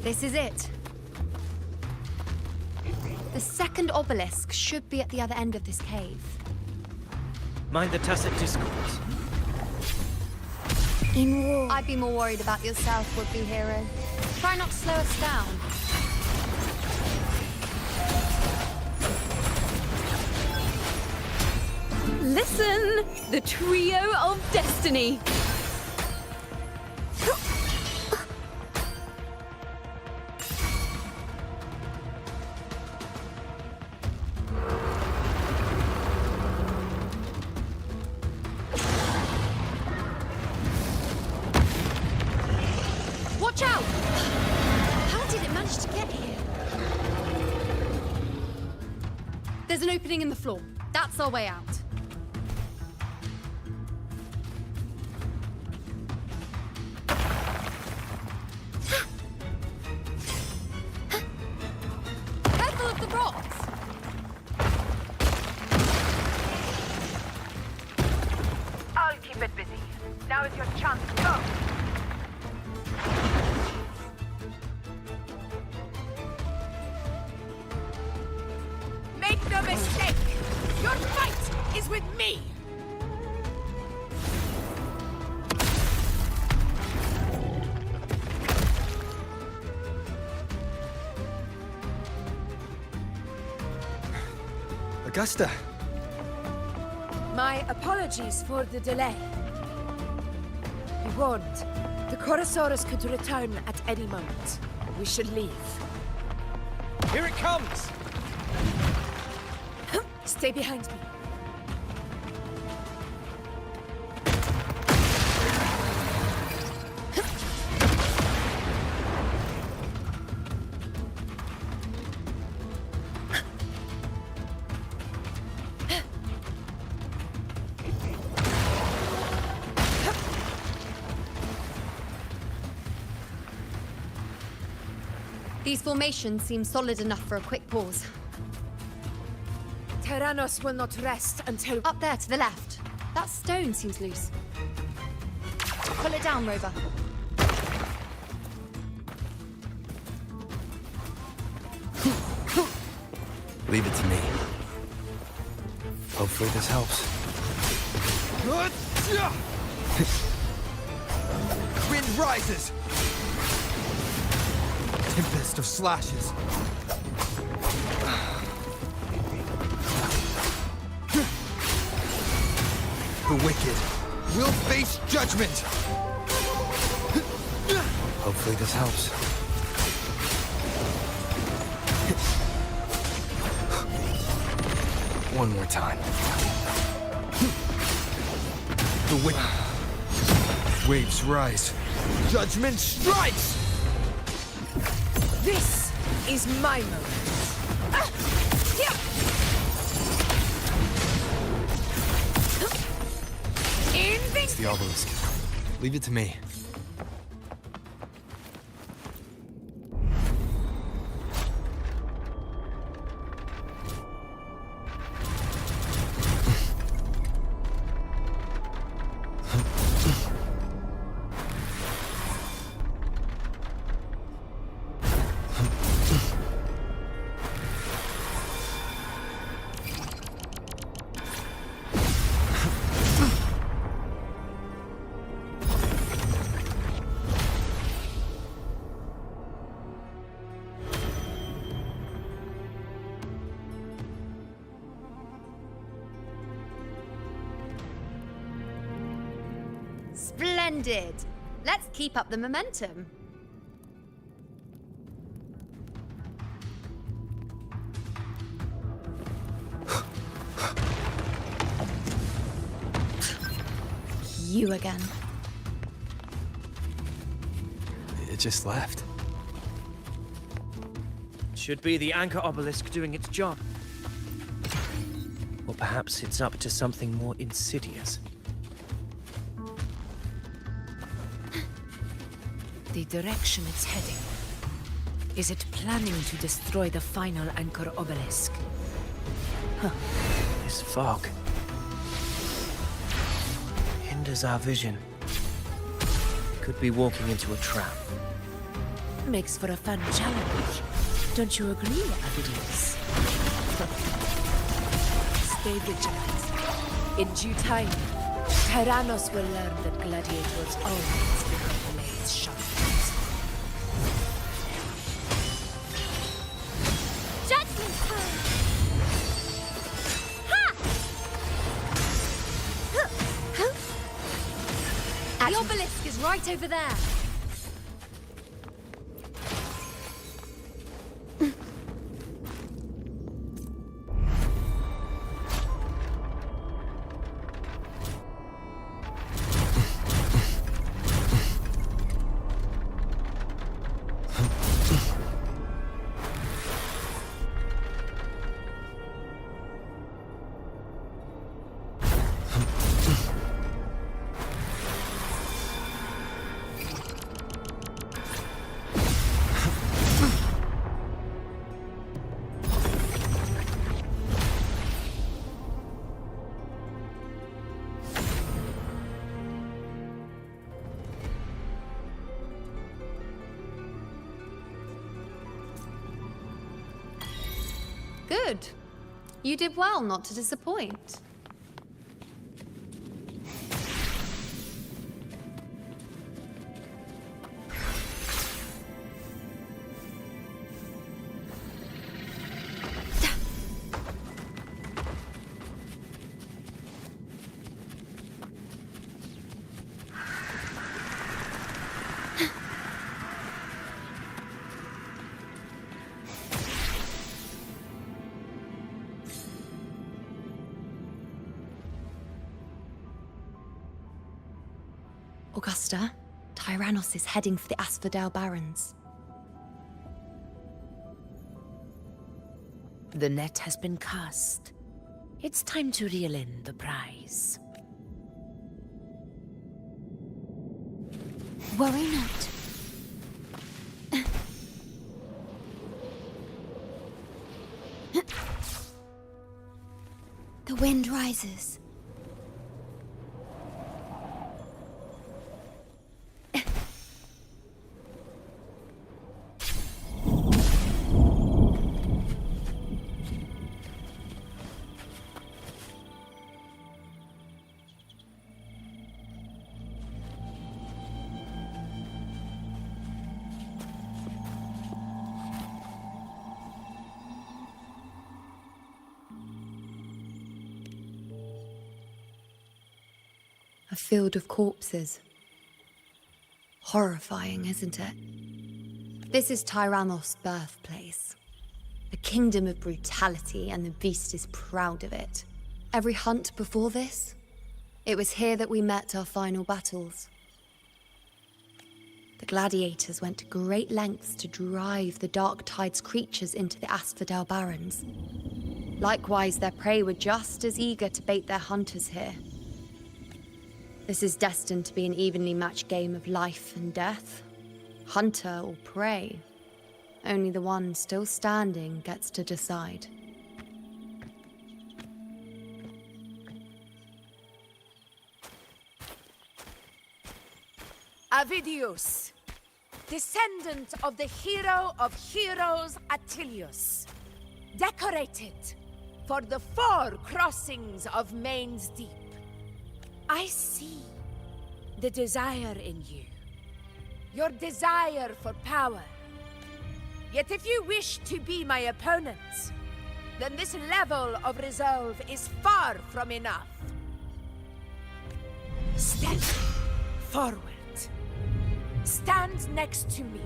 This is it. The second obelisk should be at the other end of this cave. Mind the tacit discourse. I'd be more worried about yourself, would-be hero. Try not to slow us down. Listen! The trio of destiny! Watch out! How did it manage to get here? There's an opening in the floor. That's our way out. Careful of the rocks! I'll keep it busy. Now is your chance. Go! Make no mistake! Your fight is with me! Augusta! My apologies for the delay. Be warned, the Chorosaurus could return at any moment. We should leave. Here it comes! Stay behind me. These formations seem solid enough for a quick pause. Tyrannos will not rest until... Up there to the left. That stone seems loose. Pull it down, Rover. Leave it to me. Hopefully this helps. Wind rises! Tempest of slashes. The wicked will face judgment! Hopefully this helps. One more time. The waves rise. Judgment strikes! This is my moment. It's the obelisk. Leave it to me. Splendid! Let's keep up the momentum. You again. It just left. Should be the anchor obelisk doing its job. Or perhaps it's up to something more insidious. The direction it's heading. Is it planning to destroy the final anchor obelisk? This fog hinders our vision. Could be walking into a trap. Makes for a fun challenge. Don't you agree, Avidius? Stay vigilant. In due time, Tyrannos will learn that gladiators always become blades sharpened. Judgment time! Ha! The obelisk is right over there. Good. You did well not to disappoint. Augusta, Tyrannos is heading for the Asphodel Barrens. The net has been cast. It's time to reel in the prize. Worry not. The wind rises. A field of corpses. Horrifying, isn't it? This is Tyrannos' birthplace. A kingdom of brutality, and the beast is proud of it. Every hunt before this, it was here that we met our final battles. The gladiators went to great lengths to drive the Dark Tide's creatures into the Asphodel Barrens. Likewise, their prey were just as eager to bait their hunters here. This is destined to be an evenly matched game of life and death. Hunter or prey. Only the one still standing gets to decide. Avidius, descendant of the hero of heroes Attilius, decorated for the 4 crossings of Main's Deep. I see the desire in you, your desire for power. Yet if you wish to be my opponent, then this level of resolve is far from enough. Step forward. Stand next to me,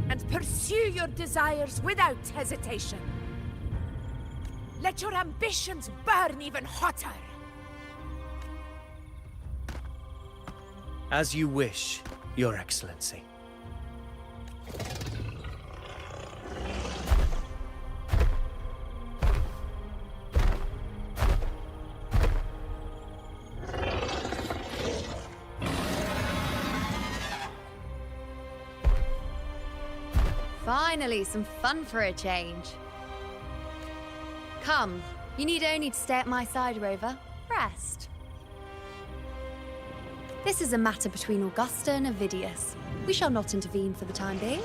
and pursue your desires without hesitation. Let your ambitions burn even hotter. As you wish, Your Excellency. Finally, some fun for a change. Come, you need only to stay at my side, Rover. Rest. This is a matter between Augusta and Avidius. We shall not intervene for the time being.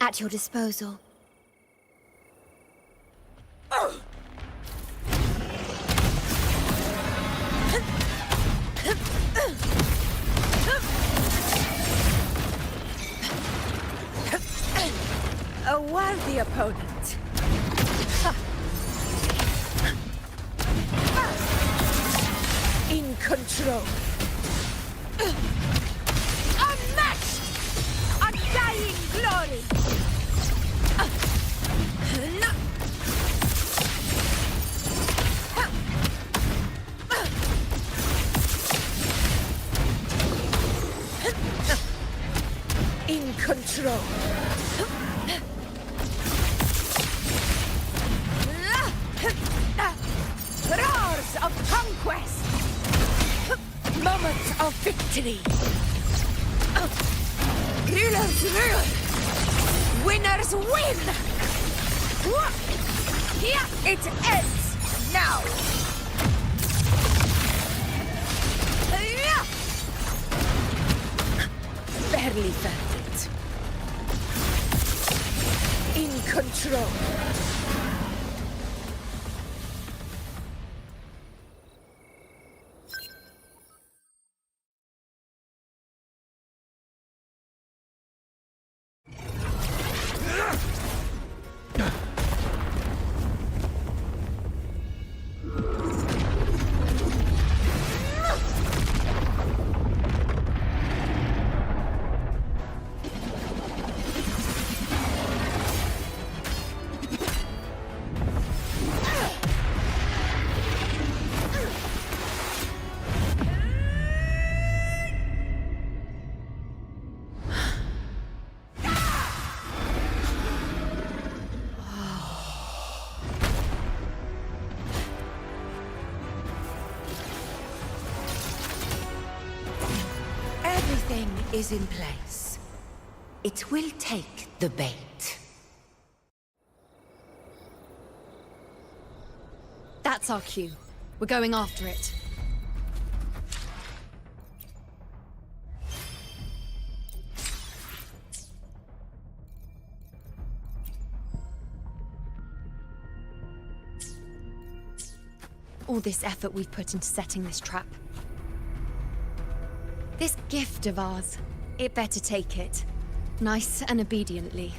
At your disposal. A worthy opponent. In control. Unmatched! Undying glory! In control. Roars of conquest! Moments of victory! Rulers rule! Winners win! Here it ends now! Barely felt it. In control. Everything is in place. It will take the bait. That's our cue. We're going after it. All this effort we've put into setting this trap. This gift of ours, it better take it. Nice and obediently.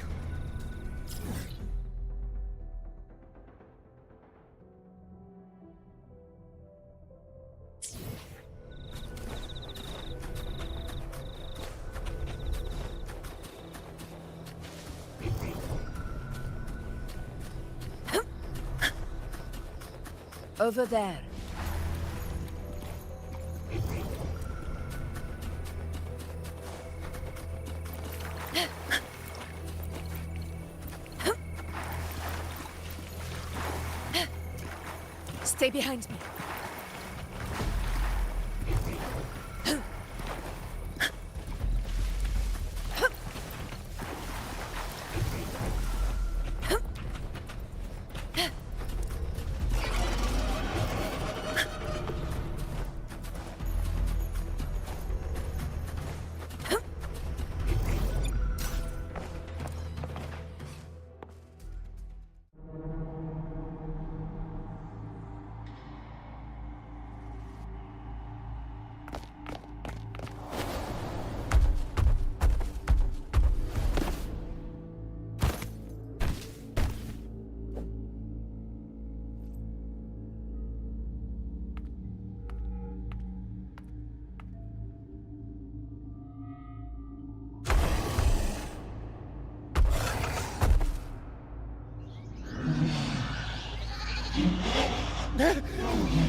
Over there. Stay behind me.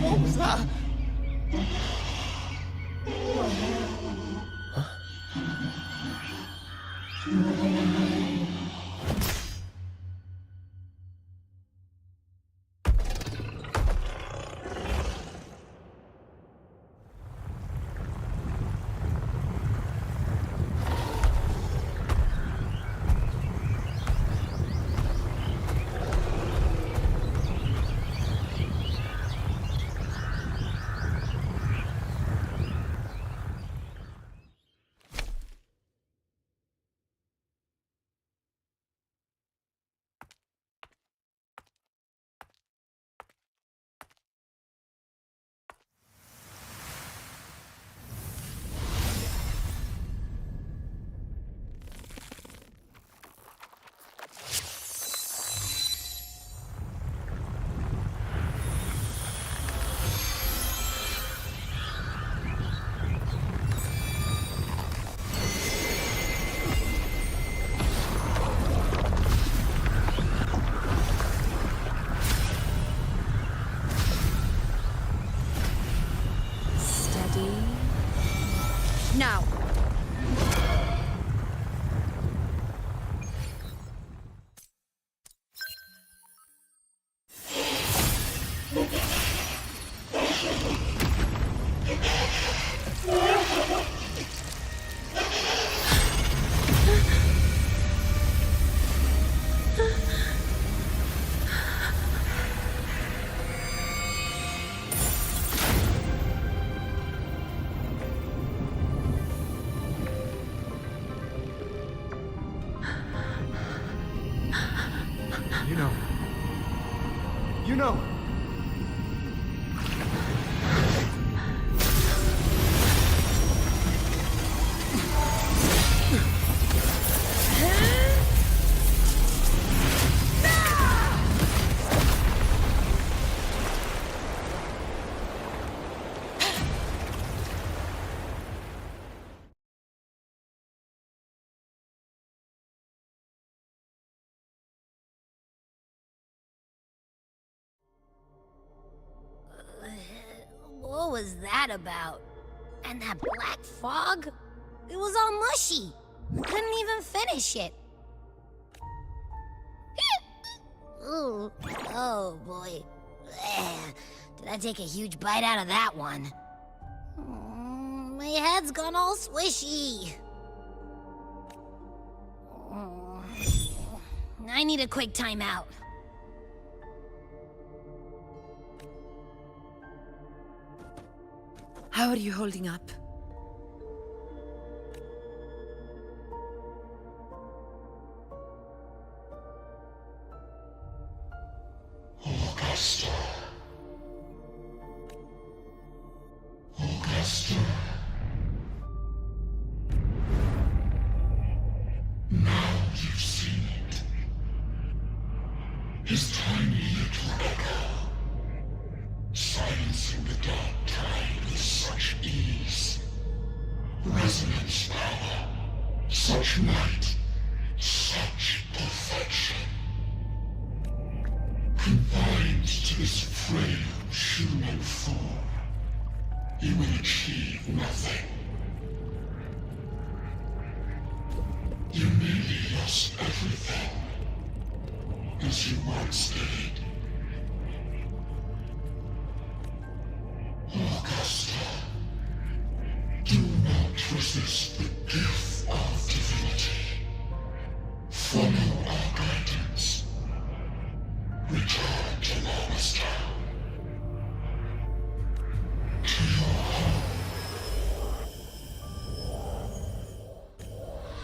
What was that? Now! You know. What was that about? And that black fog? It was all mushy. I couldn't even finish it. Ooh, oh boy. Did I take a huge bite out of that one? My head's gone all swishy. I need a quick timeout. How are you holding up? Augusta. Augusta. Now you've seen it. His tiny little echo, silencing the dark tide with such ease. Resonance power, such might, such perfection. Confined to this frail human form, you will achieve nothing. You nearly lost everything, as you once did. Augusta, do not resist the gift of divinity. Follow our guidance. Return to Augusta. To your home.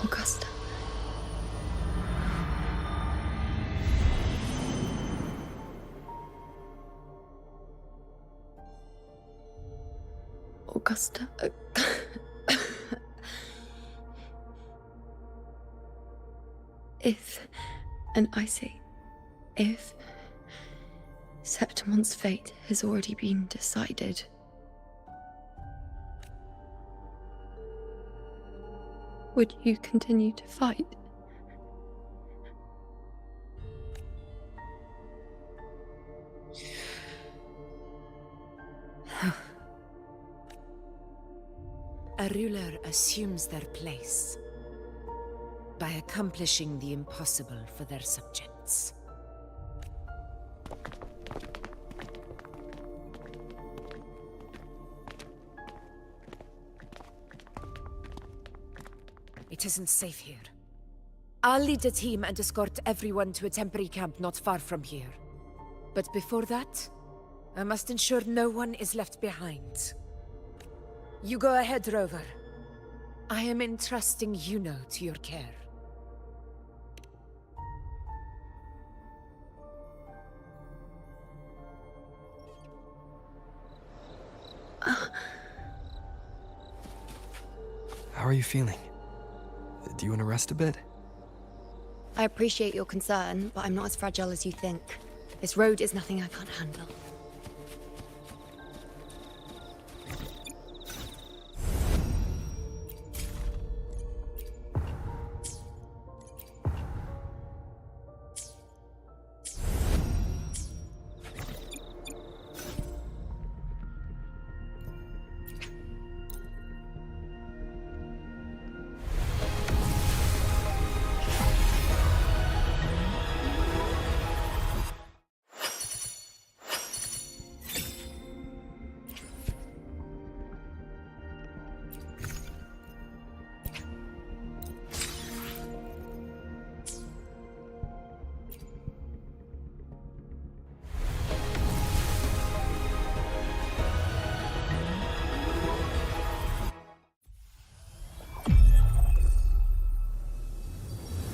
Augusta. Augusta. If, and I say, if Septimon's fate has already been decided, would you continue to fight? A ruler assumes their place by accomplishing the impossible for their subjects. It isn't safe here. I'll lead a team and escort everyone to a temporary camp not far from here. But before that, I must ensure no one is left behind. You go ahead, Rover. I am entrusting Yuno to your care. How are you feeling? Do you want to rest a bit? I appreciate your concern, but I'm not as fragile as you think. This road is nothing I can't handle.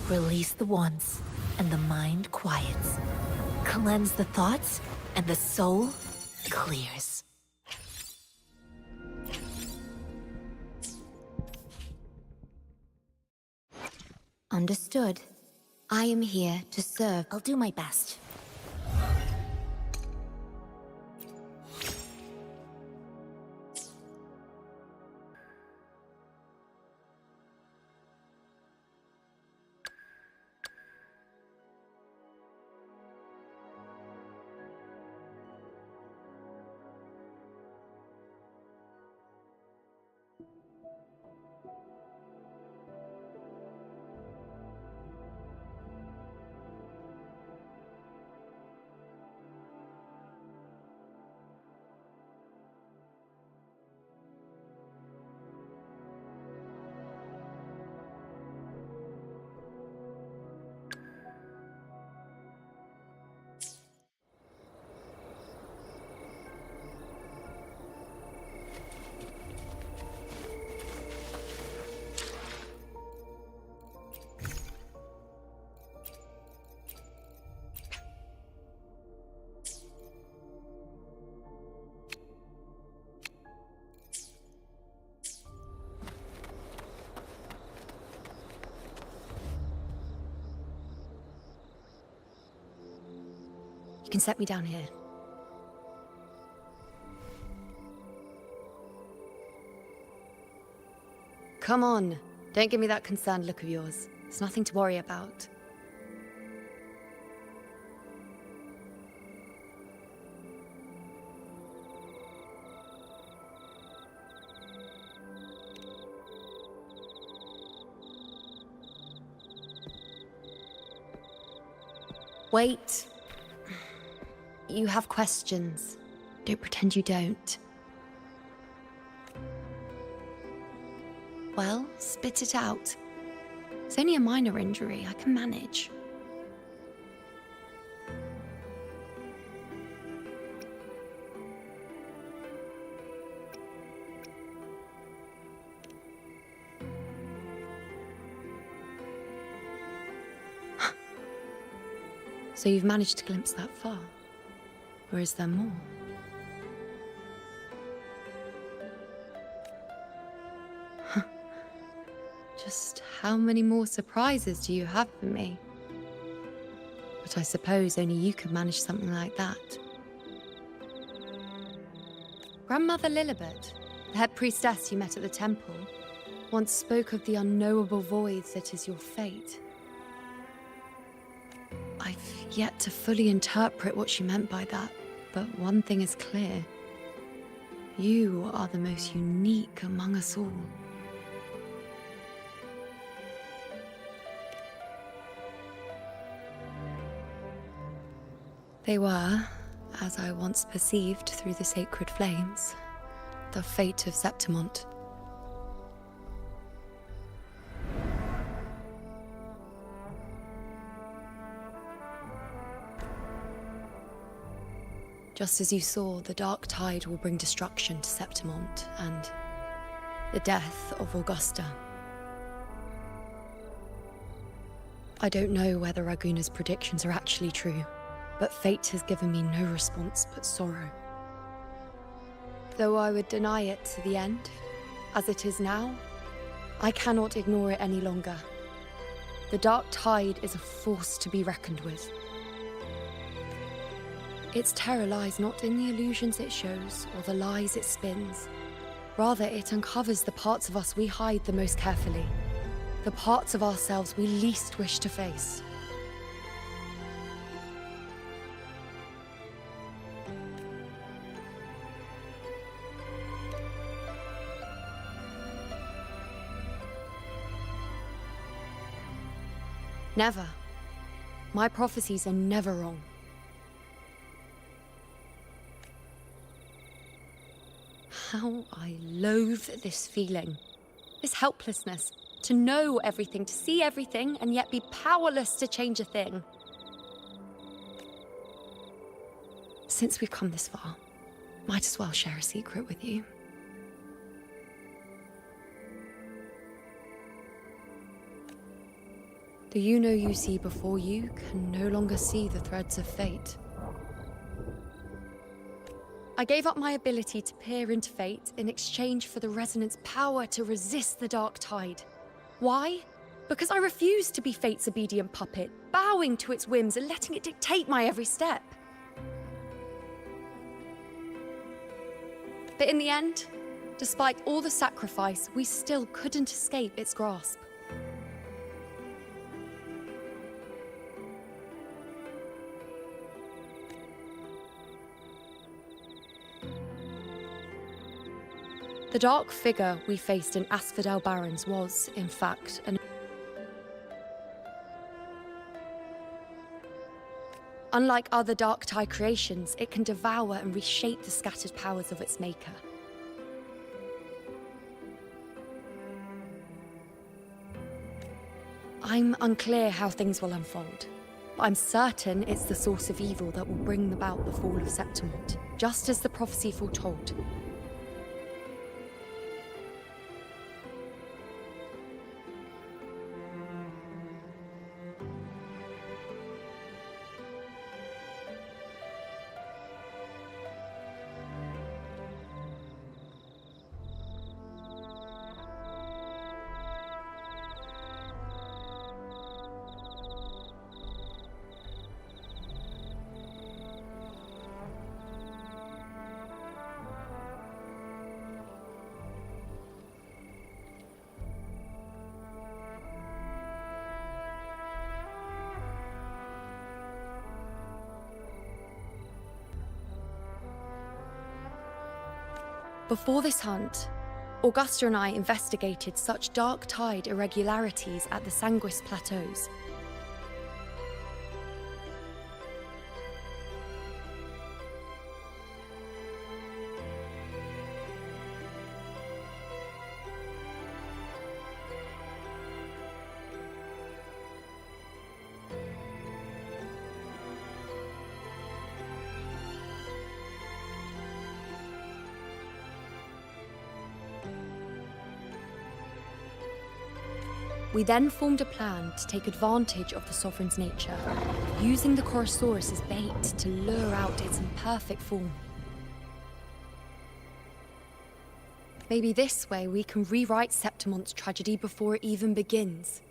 Release the wands, and the mind quiets. Cleanse the thoughts, and the soul clears. Understood. I am here to serve. I'll do my best. You can set me down here. Come on. Don't give me that concerned look of yours. It's nothing to worry about. Wait. You have questions. Don't pretend you don't. Well, spit it out. It's only a minor injury. I can manage. So you've managed to glimpse that far? Or is there more? Just how many more surprises do you have for me? But I suppose only you could manage something like that. Grandmother Lilibet, the head priestess you met at the temple, once spoke of the unknowable void that is your fate. I've yet to fully interpret what she meant by that, but one thing is clear. You are the most unique among us all. They were, as I once perceived through the sacred flames, the fate of Septimont. Just as you saw, the dark tide will bring destruction to Septimont and the death of Augusta. I don't know whether Raguna's predictions are actually true, but fate has given me no response but sorrow. Though I would deny it to the end, as it is now, I cannot ignore it any longer. The dark tide is a force to be reckoned with. Its terror lies not in the illusions it shows or the lies it spins. Rather, it uncovers the parts of us we hide the most carefully, the parts of ourselves we least wish to face. Never. My prophecies are never wrong. How I loathe this feeling, this helplessness, to know everything, to see everything, and yet be powerless to change a thing. Since we've come this far, might as well share a secret with you. The you see before you can no longer see the threads of fate. I gave up my ability to peer into fate in exchange for the resonance power to resist the dark tide. Why? Because I refused to be fate's obedient puppet, bowing to its whims and letting it dictate my every step. But in the end, despite all the sacrifice, we still couldn't escape its grasp. The dark figure we faced in Asphodel Barrens was, in fact, an... Unlike other dark tide creations, it can devour and reshape the scattered powers of its maker. I'm unclear how things will unfold, but I'm certain it's the source of evil that will bring about the fall of Septimont, just as the prophecy foretold. Before this hunt, Augusta and I investigated such dark tide irregularities at the Sanguis Plateaus. We then formed a plan to take advantage of the Sovereign's nature, using the Chorosaurus as bait to lure out its imperfect form. Maybe this way we can rewrite Septimon's tragedy before it even begins.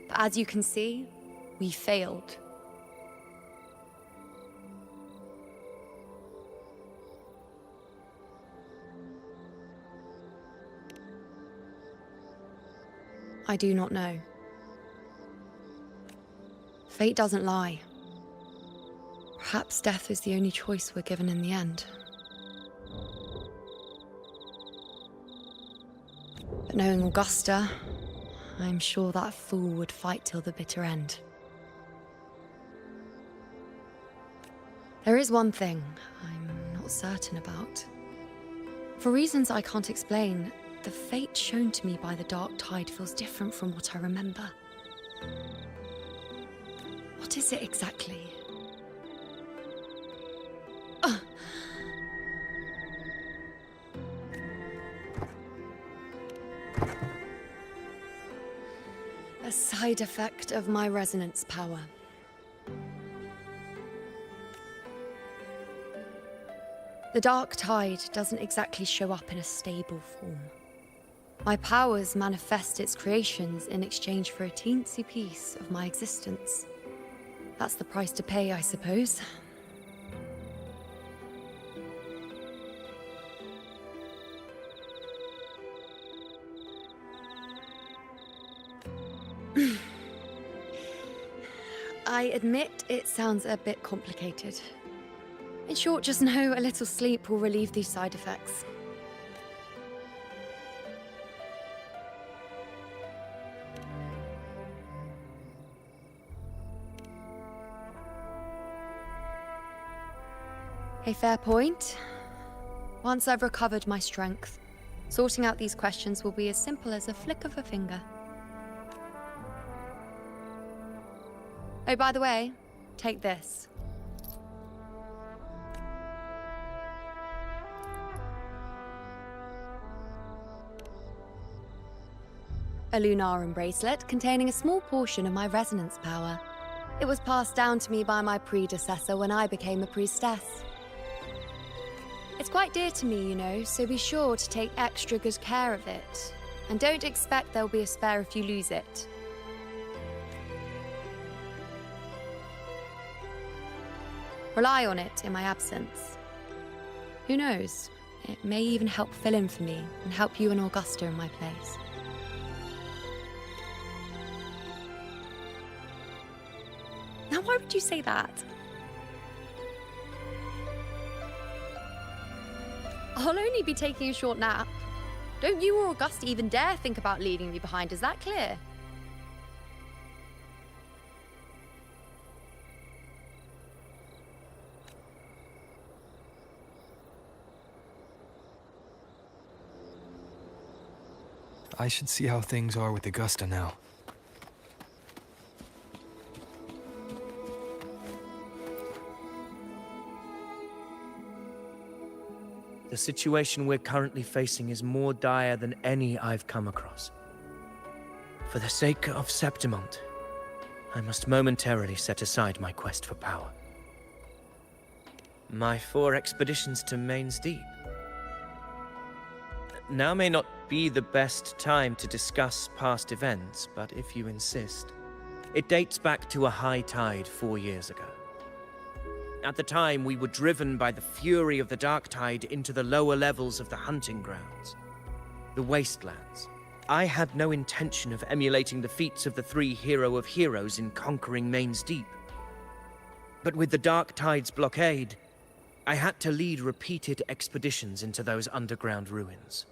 But as you can see, we failed. I do not know. Fate doesn't lie. Perhaps death is the only choice we're given in the end. But knowing Augusta, I'm sure that fool would fight till the bitter end. There is one thing I'm not certain about. For reasons I can't explain, the fate shown to me by the Dark Tide feels different from what I remember. What is it exactly? A side effect of my resonance power. The Dark Tide doesn't exactly show up in a stable form. My powers manifest its creations in exchange for a teensy piece of my existence. That's the price to pay, I suppose. I admit it sounds a bit complicated. In short, just know a little sleep will relieve these side effects. A fair point. Once I've recovered my strength, sorting out these questions will be as simple as a flick of a finger. Oh, by the way, take this. A Lunarum bracelet containing a small portion of my resonance power. It was passed down to me by my predecessor when I became a priestess. It's quite dear to me, you know, so be sure to take extra good care of it. And don't expect there'll be a spare if you lose it. Rely on it in my absence. Who knows? It may even help fill in for me and help you and Augusta in my place. Now, why would you say that? I'll only be taking a short nap. Don't you or Augusta even dare think about leaving me behind, is that clear? I should see how things are with Augusta now. The situation we're currently facing is more dire than any I've come across. For the sake of Septimont, I must momentarily set aside my quest for power. My 4 expeditions to Main's Deep. Now may not be the best time to discuss past events, but if you insist, it dates back to a high tide 4 years ago. At the time, we were driven by the fury of the Dark Tide into the lower levels of the hunting grounds, the wastelands. I had no intention of emulating the feats of the 3 hero of heroes in conquering Main's Deep. But with the Dark Tide's blockade, I had to lead repeated expeditions into those underground ruins.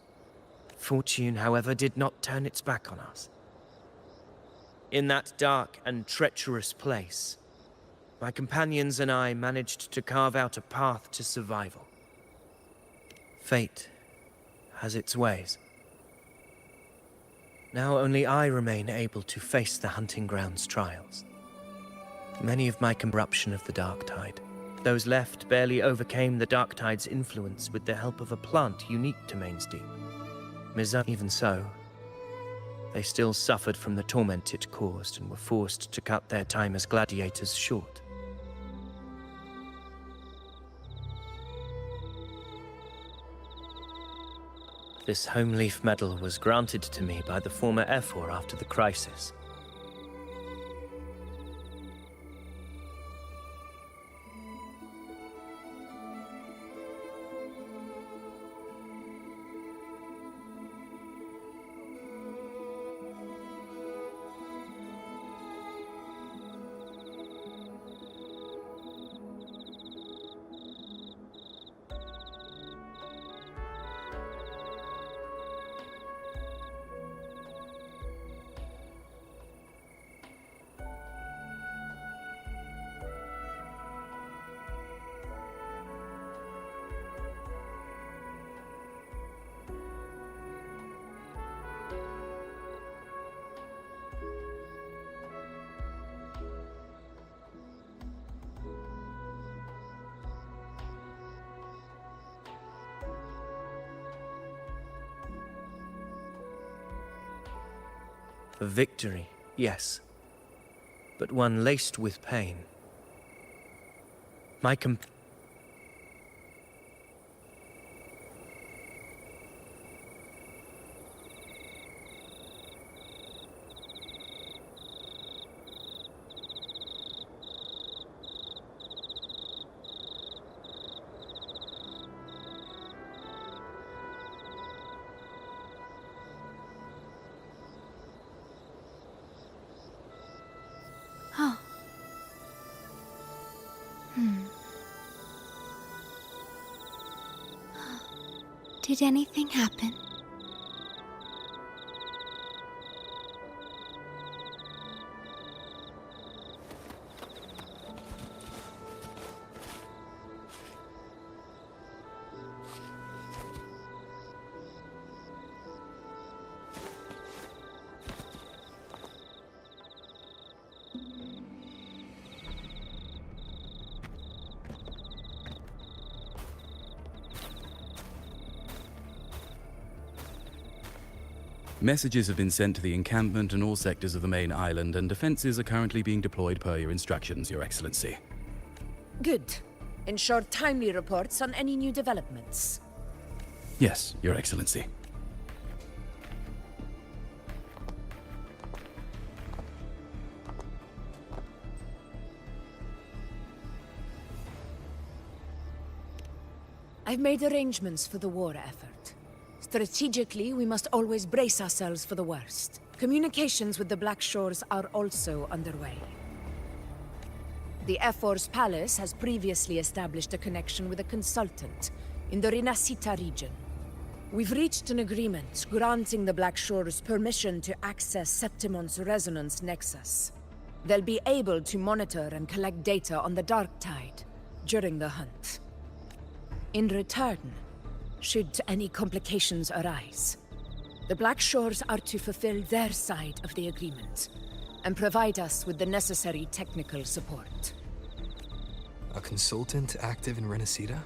Fortune, however, did not turn its back on us. In that dark and treacherous place, my companions and I managed to carve out a path to survival. Fate has its ways. Now only I remain able to face the hunting grounds trials. Many of my corruption of the Dark Tide. Those left barely overcame the Dark Tide's influence with the help of a plant unique to Main's Deep. Even so, they still suffered from the torment it caused and were forced to cut their time as gladiators short. This home leaf medal was granted to me by the former Ephor after the crisis. A victory, yes, but one laced with pain. My Oh. Did anything happen? Messages have been sent to the encampment and all sectors of the main island, and defenses are currently being deployed per your instructions, Your Excellency. Good. Ensure timely reports on any new developments. Yes, Your Excellency. I've made arrangements for the war effort. Strategically, we must always brace ourselves for the worst. Communications with the Black Shores are also underway. The Ephor's palace has previously established a connection with a consultant in the Rinascita region. We've reached an agreement granting the Black Shores permission to access Septimon's resonance nexus. They'll be able to monitor and collect data on the Dark Tide during the hunt. In return, should any complications arise, the Black Shores are to fulfill their side of the agreement and provide us with the necessary technical support. A consultant active in Renacida?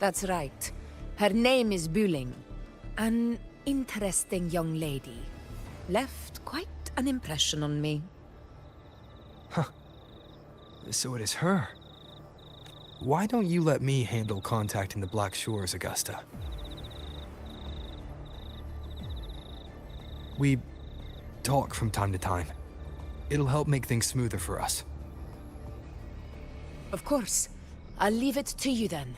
That's right. Her name is Buling. An interesting young lady. Left quite an impression on me. Huh. So it is her. Why don't you let me handle contacting the Black Shores, Augusta? We talk from time to time. It'll help make things smoother for us. Of course. I'll leave it to you then.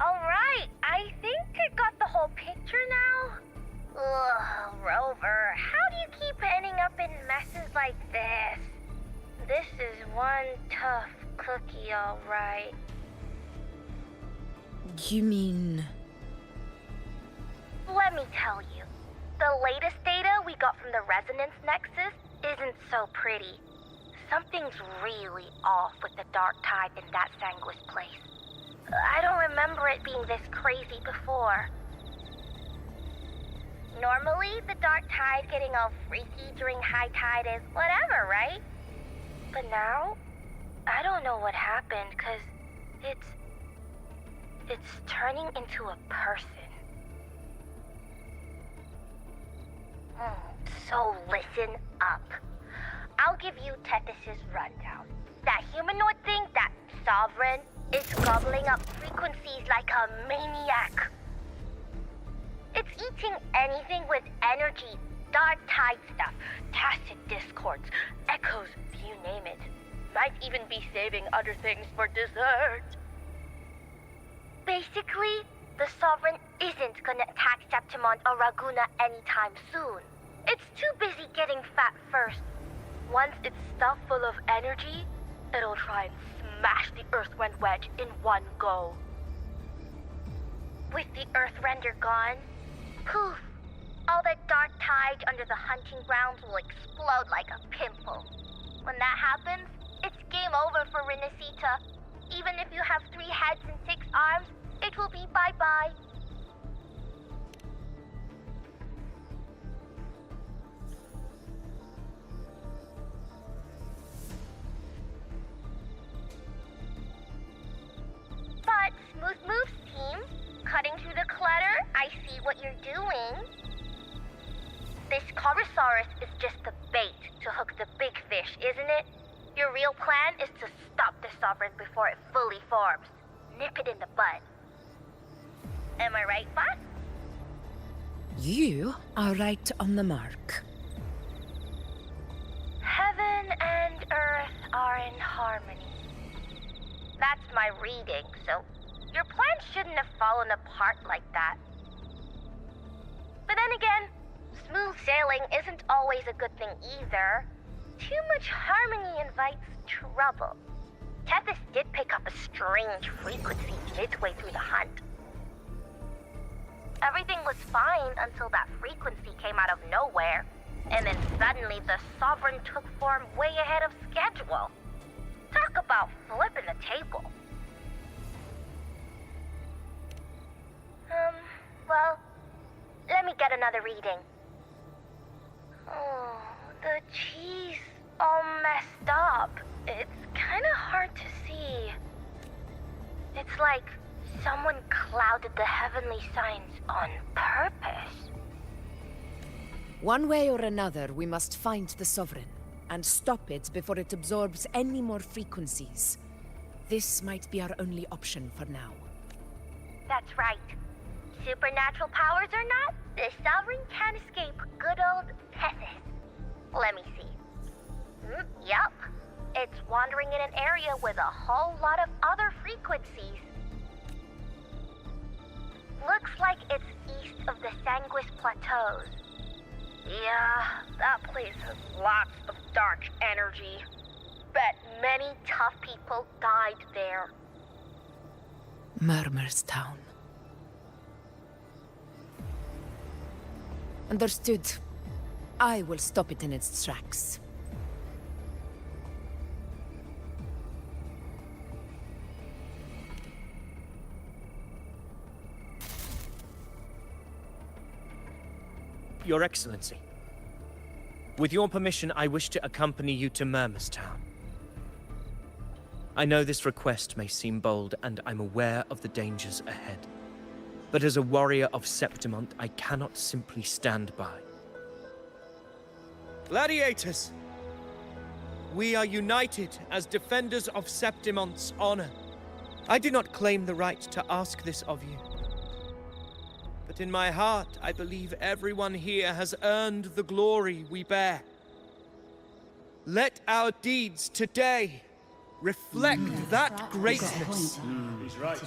Alright, I think I got the whole picture now. Ugh, Rover, how do you keep ending up in messes like this? This is one tough cookie, alright. You mean... Let me tell you, the latest data we got from the Resonance Nexus isn't so pretty. Something's really off with the Dark Tide in that Sanguis place. I don't remember it being this crazy before. Normally, the dark tide getting all freaky during high tide is whatever, right? But now, I don't know what happened, cause it's turning into a person. So listen up. I'll give you Tethys' rundown. That humanoid thing, that Sovereign, is gobbling up frequencies like a maniac. It's eating anything with energy, dark tide stuff, tacit discords, echoes, you name it. Might even be saving other things for dessert. Basically, the Sovereign isn't gonna attack Septimont or Raguna anytime soon. It's too busy getting fat first. Once it's stuffed full of energy, it'll try and smash the Earthrend wedge in one go. With the Earthrender gone, poof, all that dark tide under the hunting grounds will explode like a pimple. When that happens, it's game over for Renacita. Even if you have 3 heads and 6 arms, it will be bye-bye. But Smooth Moves team, cutting through the clutter, I see what you're doing. This Corosaurus is just the bait to hook the big fish, isn't it? Your real plan is to stop the Sovereign before it fully forms. Nip it in the bud. Am I right, boss? You are right on the mark. Heaven and Earth are in harmony. That's my reading, so your plan shouldn't have fallen apart like that. But then again, smooth sailing isn't always a good thing either. Too much harmony invites trouble. Tethys did pick up a strange frequency midway through the hunt. Everything was fine until that frequency came out of nowhere, and then suddenly the Sovereign took form way ahead of schedule. Talk about flipping the table. Well, let me get another reading. Oh, the cheese all messed up. It's kind of hard to see. It's like someone clouded the heavenly signs on purpose. One way or another, we must find the Sovereign and stop it before it absorbs any more frequencies. This might be our only option for now. That's right. Supernatural powers or not, the Sovereign can't escape good old Tethys. Let me see. Yup. It's wandering in an area with a whole lot of other frequencies. Looks like it's east of the Sanguis Plateaus. Yeah, that place has lots of dark energy. Bet many tough people died there. Murmur's Town. Understood. I will stop it in its tracks. Your Excellency, with your permission, I wish to accompany you to Murmur's Town. I know this request may seem bold, and I'm aware of the dangers ahead. But as a warrior of Septimont, I cannot simply stand by. Gladiators! We are united as defenders of Septimont's honor. I do not claim the right to ask this of you. But in my heart, I believe everyone here has earned the glory we bear. Let our deeds today reflect that greatness. He's right.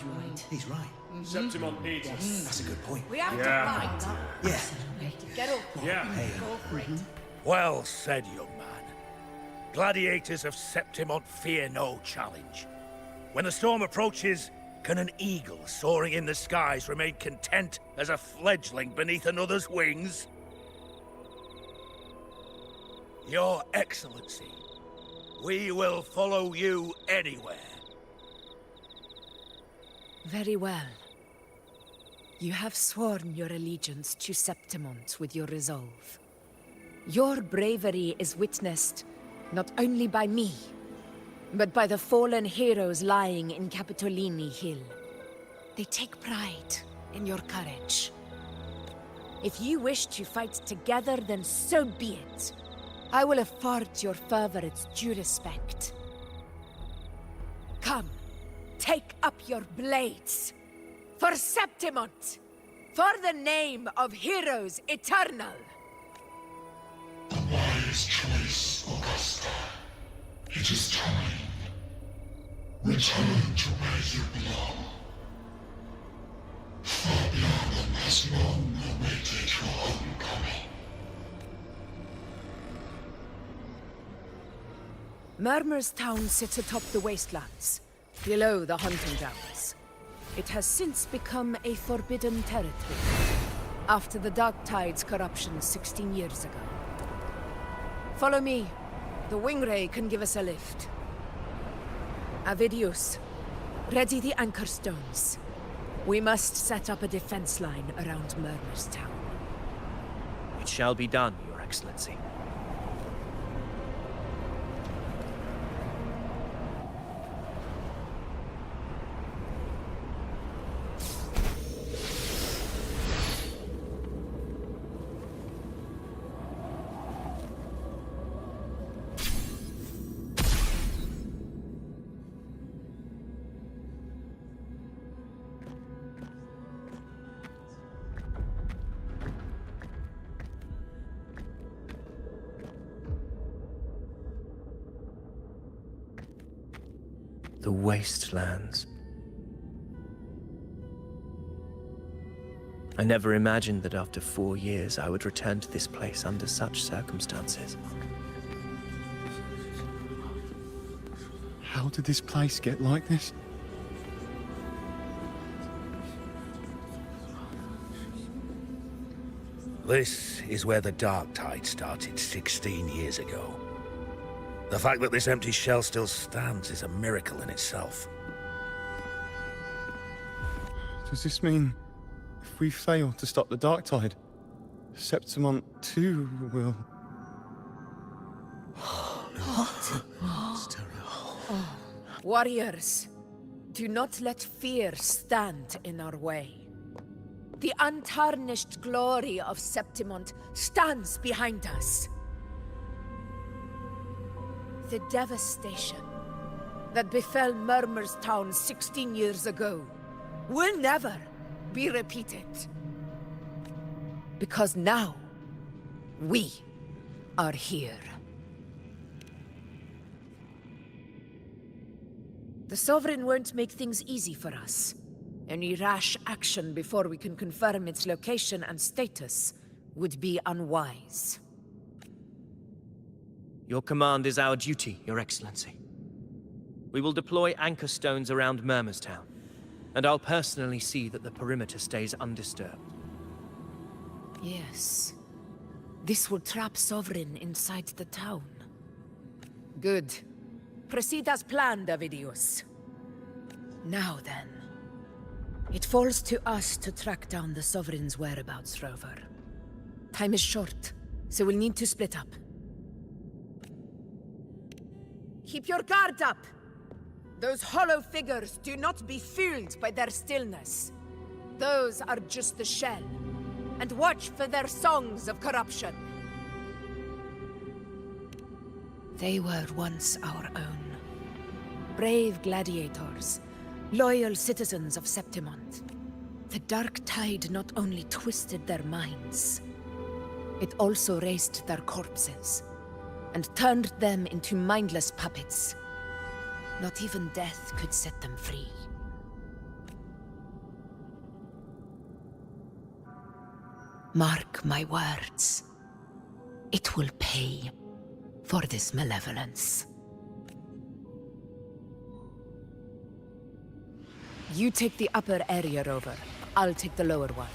He's right. Septimont needs us. That's a good point. We have to fight. Yeah. Get up. Yeah. Go for it. Well said, young man. Gladiators of Septimont fear no challenge. When the storm approaches, can an eagle soaring in the skies remain content as a fledgling beneath another's wings? Your Excellency, we will follow you anywhere. Very well. You have sworn your allegiance to Septimont with your resolve. Your bravery is witnessed not only by me, but by the fallen heroes lying in Capitolini Hill. They take pride in your courage. If you wish to fight together, then so be it. I will afford your fervor its due respect. Come, take up your blades. For Septimont! For the name of heroes eternal! A wise choice, Augusta. It is time. Return to where you belong. Fabiana has long awaited your homecoming. Murmur's town sits atop the wastelands, below the hunting grounds. It has since become a forbidden territory, after the Dark Tide's corruption 16 years ago. Follow me. The Wingray can give us a lift. Avidius, ready the anchor stones. We must set up a defense line around Murmur's town. It shall be done, Your Excellency. The wastelands. I never imagined that after 4 years I would return to this place under such circumstances. How did this place get like this? This is where the Dark Tide started 16 years ago. The fact that this empty shell still stands is a miracle in itself. Does this mean if we fail to stop the Dark Tide, Septimont too will... Warriors, do not let fear stand in our way. The untarnished glory of Septimont stands behind us. The devastation that befell Murmur's town 16 years ago will never be repeated. Because now, we are here. The Sovereign won't make things easy for us. Any rash action before we can confirm its location and status would be unwise. Your command is our duty, Your Excellency. We will deploy anchor stones around Murmur's town, and I'll personally see that the perimeter stays undisturbed. Yes. This will trap Sovereign inside the town. Good. Proceed as planned, Avidius. Now then. It falls to us to track down the Sovereign's whereabouts, Rover. Time is short, so we'll need to split up. Keep your guard up! Those hollow figures do not be fooled by their stillness. Those are just the shell. And watch for their songs of corruption. They were once our own. Brave gladiators, loyal citizens of Septimont. The Dark Tide not only twisted their minds, it also raised their corpses and turned them into mindless puppets. Not even death could set them free. Mark my words. It will pay for this malevolence. You take the upper area, Rover. I'll take the lower one.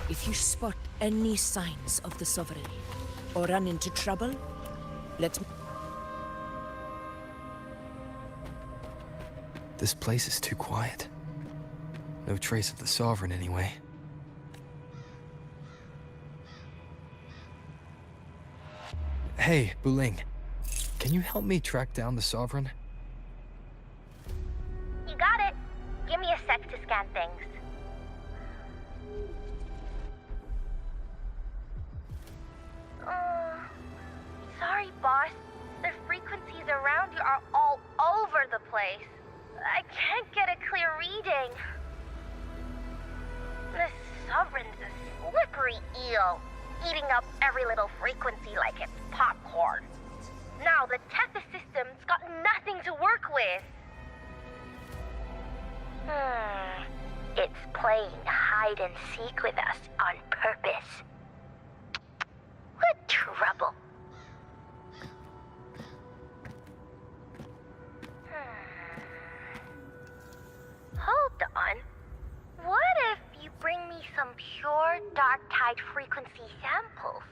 If you spot any signs of the Sovereign, or run into trouble, let me... This place is too quiet. No trace of the Sovereign, anyway. Hey, Buling. Can you help me track down the Sovereign? You got it. Give me a sec to scan things. Sorry, boss. The frequencies around you are all over the place. I can't get a clear reading. The Sovereign's a slippery eel, eating up every little frequency like it's popcorn. Now the Tethys system's got nothing to work with. It's playing hide and seek with us on purpose. What trouble? Hold on. What if you bring me some pure dark tide frequency samples?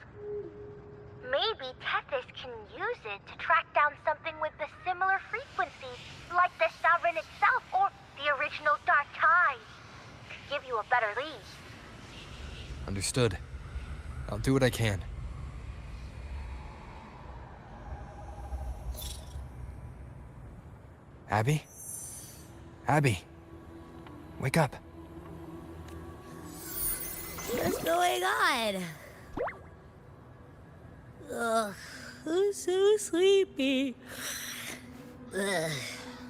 Maybe Tethys can use it to track down something with the similar frequencies, like the Sovereign itself or the original dark tide. Could give you a better lead. Understood. I'll do what I can. Abby? Abby! Wake up. What's going on? Ugh, I'm so sleepy. Ugh,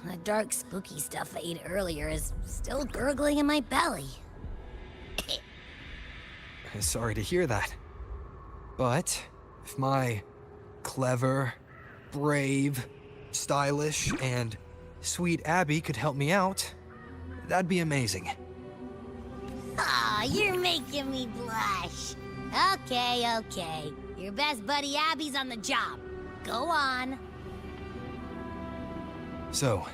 the dark, spooky stuff I ate earlier is still gurgling in my belly. Sorry to hear that. But if my clever, brave, stylish, and sweet Abby could help me out, that'd be amazing. Aw, you're making me blush. Okay. Your best buddy Abby's on the job. Go on. So,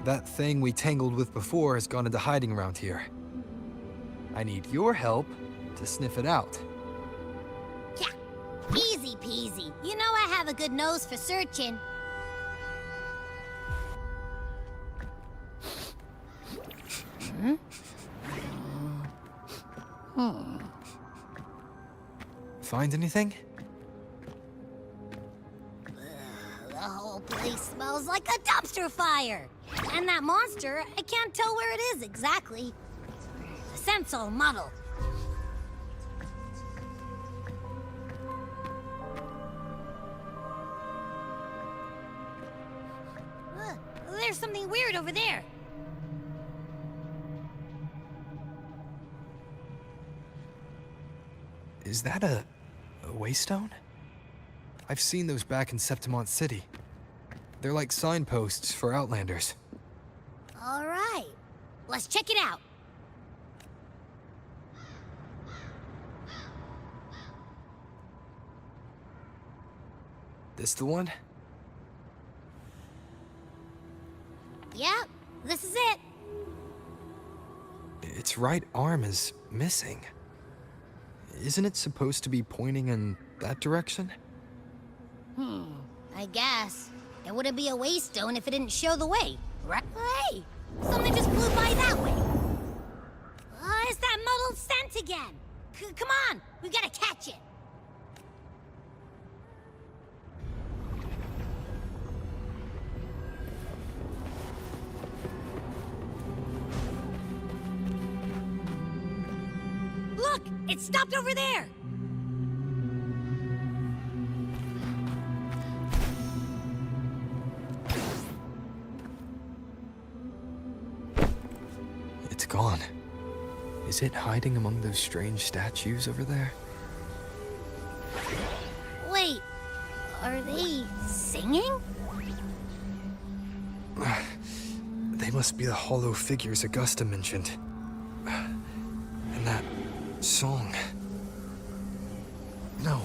that thing we tangled with before has gone into hiding around here. I need your help to sniff it out. Yeah, easy peasy. You know I have a good nose for searching. Find anything? The whole place smells like a dumpster fire. And that monster, I can't tell where it is exactly. The scent's all muddled. There's something weird over there. Is that a waystone? I've seen those back in Septimont City. They're like signposts for Outlanders. All right, let's check it out. This the one? Yep, this is it. Its right arm is missing. Isn't it supposed to be pointing in that direction? I guess. It wouldn't be a waystone if it didn't show the way, right? Hey, something just flew by that way. It's that muddled scent again. Come on, we gotta catch it. Look, it stopped over there. It's gone. Is it hiding among those strange statues over there? Wait, are they singing? They must be the hollow figures Augusta mentioned. And that song. No,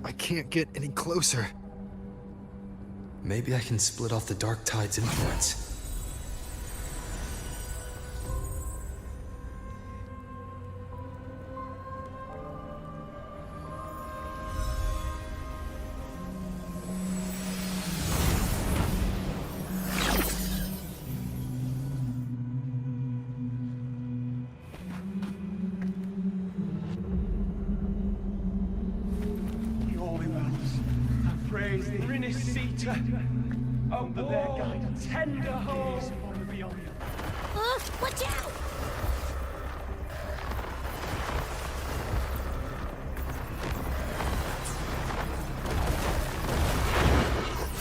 I can't get any closer. Maybe I can split off the Dark Tide's influence. Under their guidance, tender homes on the beyond. Watch out!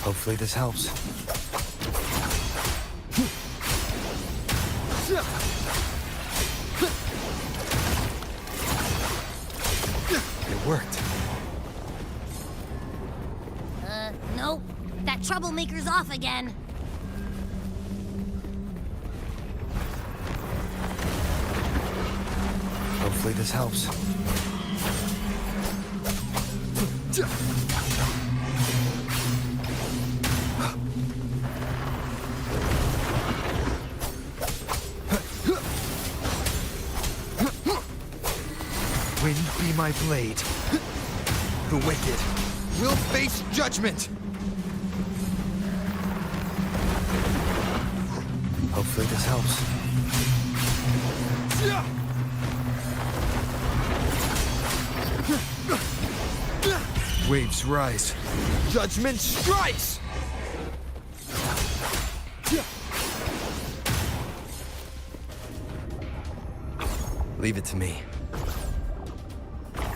Hopefully this helps. It worked. Nope. That troublemaker's off again. Hopefully this helps. Wind be my blade. The wicked will face judgment! Hopefully this helps. Waves rise. Judgment strikes! Leave it to me.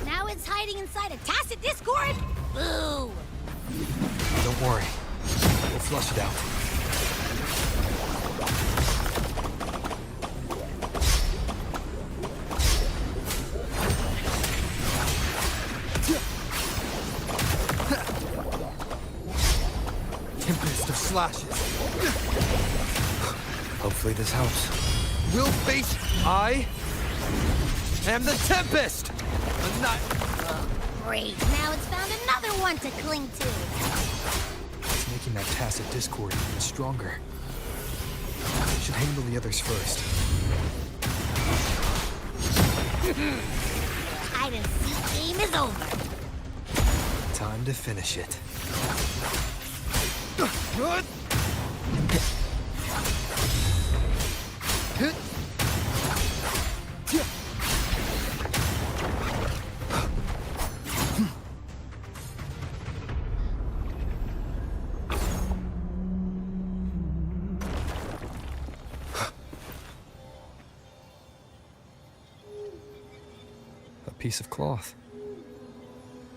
Now it's hiding inside a tacit discord? Boo! Don't worry. We'll flush it out. Tempest of slashes. Hopefully this helps. We'll face... I am the Tempest! Great. Now it's found another one to cling to. It's making that tacit discord even stronger. Should handle the others first. Hide and seek game is over. Time to finish it. A piece of cloth.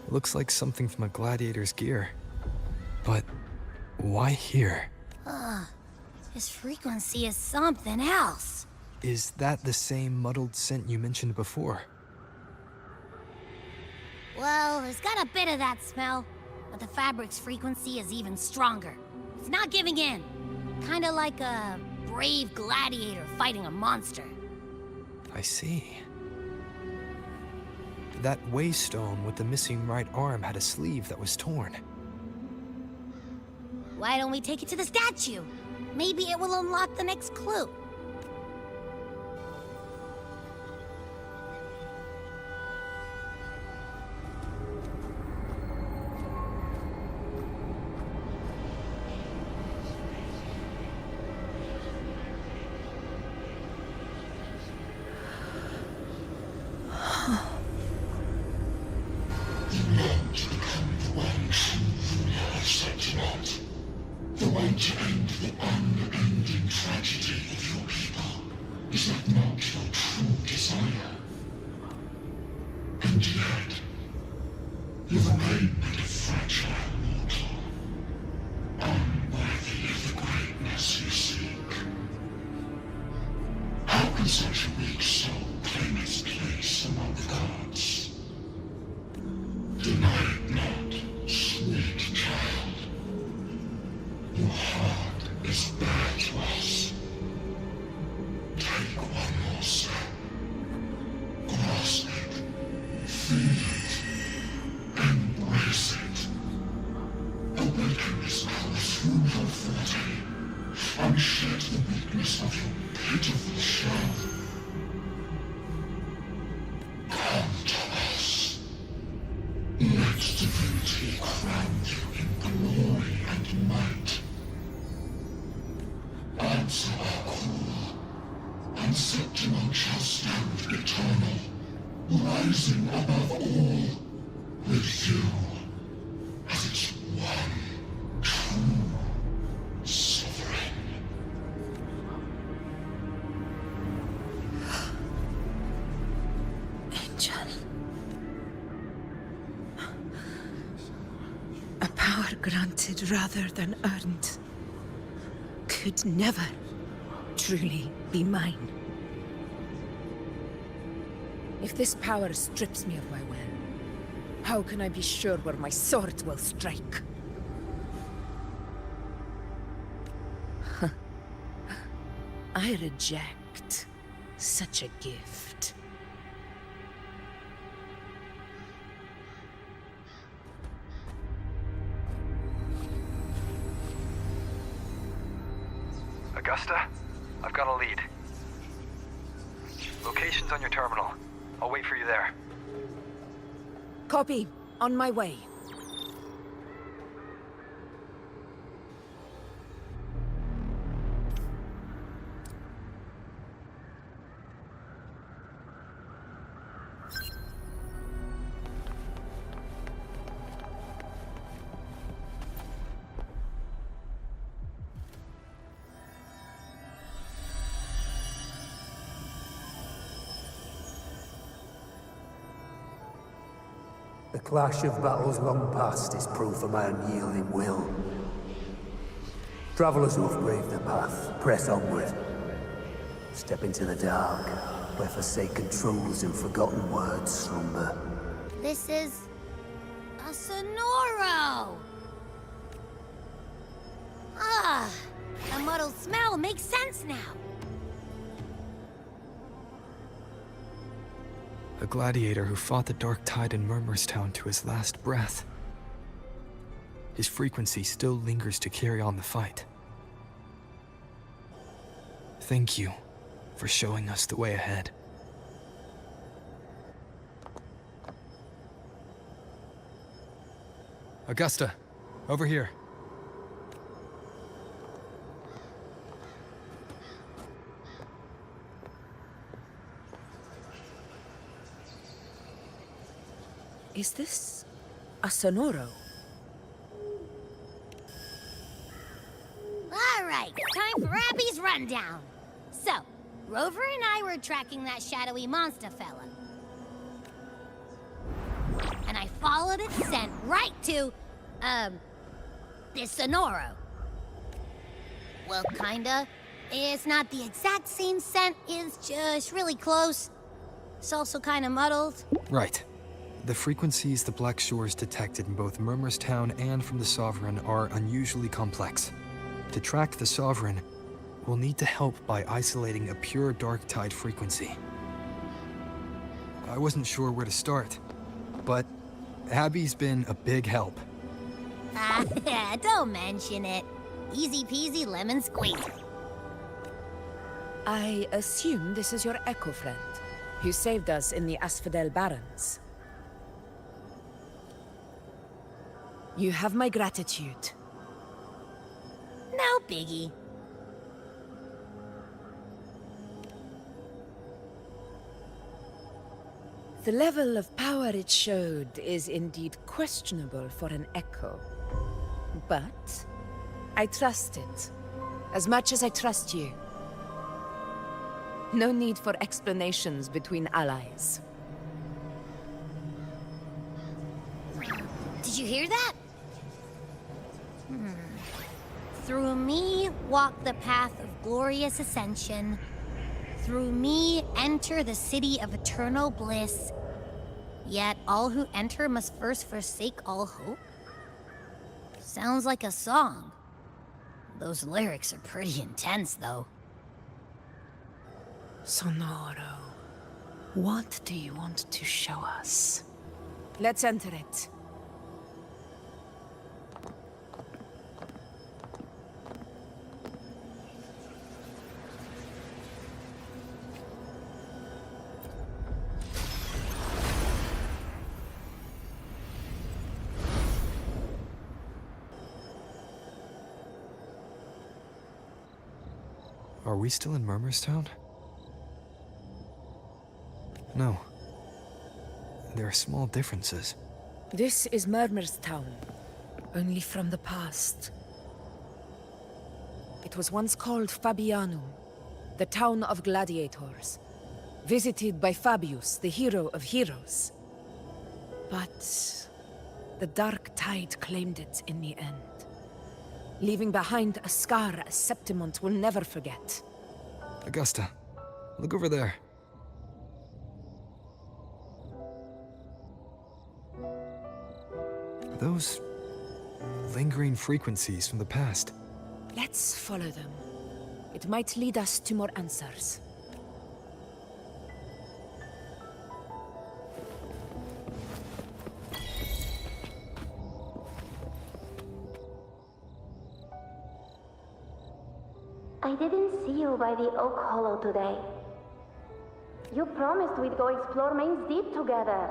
It looks like something from a gladiator's gear. But why here? This frequency is something else. Is that the same muddled scent you mentioned before? Well, it's got a bit of that smell, but the fabric's frequency is even stronger. It's not giving in. Kinda like a brave gladiator fighting a monster. I see. That waystone with the missing right arm had a sleeve that was torn. Why don't we take it to the statue? Maybe it will unlock the next clue. The way to end the unending tragedy of your people. Is that not your true desire? And yet, you remain but a fragile mortal, unworthy of the greatness you seek. How can such a weak soul claim its place among the gods? Deny it not, sweet child. Your heart is bare to us. Take one more step. Grasp it. Feel it. Embrace it. Awaken this power through your forte, and shed the weakness of your pitiful shell. Come to us. Let divinity crown you in glory and might. Answer our call, and Septimon shall stand eternal, rising above all, with you as its one Power granted rather than earned could never truly be mine. If this power strips me of my will, how can I be sure where my sword will strike? I reject such a gift. Augusta, I've got a lead. Location's on your terminal. I'll wait for you there. Copy. On my way. The clash of battles long past is proof of my unyielding will. Travelers who have braved the path, press onward. Step into the dark, where forsaken truths and forgotten words slumber. This is... a Sonoro! Ah, the muddled smell makes sense now. A gladiator who fought the dark tide in Murmurstown to his last breath. His frequency still lingers to carry on the fight. Thank you for showing us the way ahead. Augusta, over here. Is this a Sonoro? All right, time for Abby's rundown. So, Rover and I were tracking that shadowy monster fella. And I followed its scent right to, this Sonoro. Well, kinda. It's not the exact same scent, it's just really close. It's also kinda muddled. Right. The frequencies the Black Shores detected in both Murmurstown and from the Sovereign are unusually complex. To track the Sovereign, we'll need to help by isolating a pure dark tide frequency. I wasn't sure where to start, but Abby's been a big help. Don't mention it. Easy peasy lemon squeezy. I assume this is your Echo friend, who saved us in the Asphodel Barrens. You have my gratitude. No biggie. The level of power it showed is indeed questionable for an Echo. But I trust it, as much as I trust you. No need for explanations between allies. Did you hear that? Through me walk the path of glorious ascension. Through me enter the city of eternal bliss. Yet all who enter must first forsake all hope? Sounds like a song. Those lyrics are pretty intense, though. Sonoro, what do you want to show us? Let's enter it. Are we still in Murmurstown? No. There are small differences. This is Murmurstown, only from the past. It was once called Fabianum, the town of gladiators, visited by Fabius, the hero of heroes. But The dark tide claimed it in the end, leaving behind a scar Septimont will never forget. Augusta, look over there. Are those lingering frequencies from the past? Let's follow them. It might lead us to more answers. I didn't see you by the Oak Hollow today. You promised we'd go explore Main's Deep together.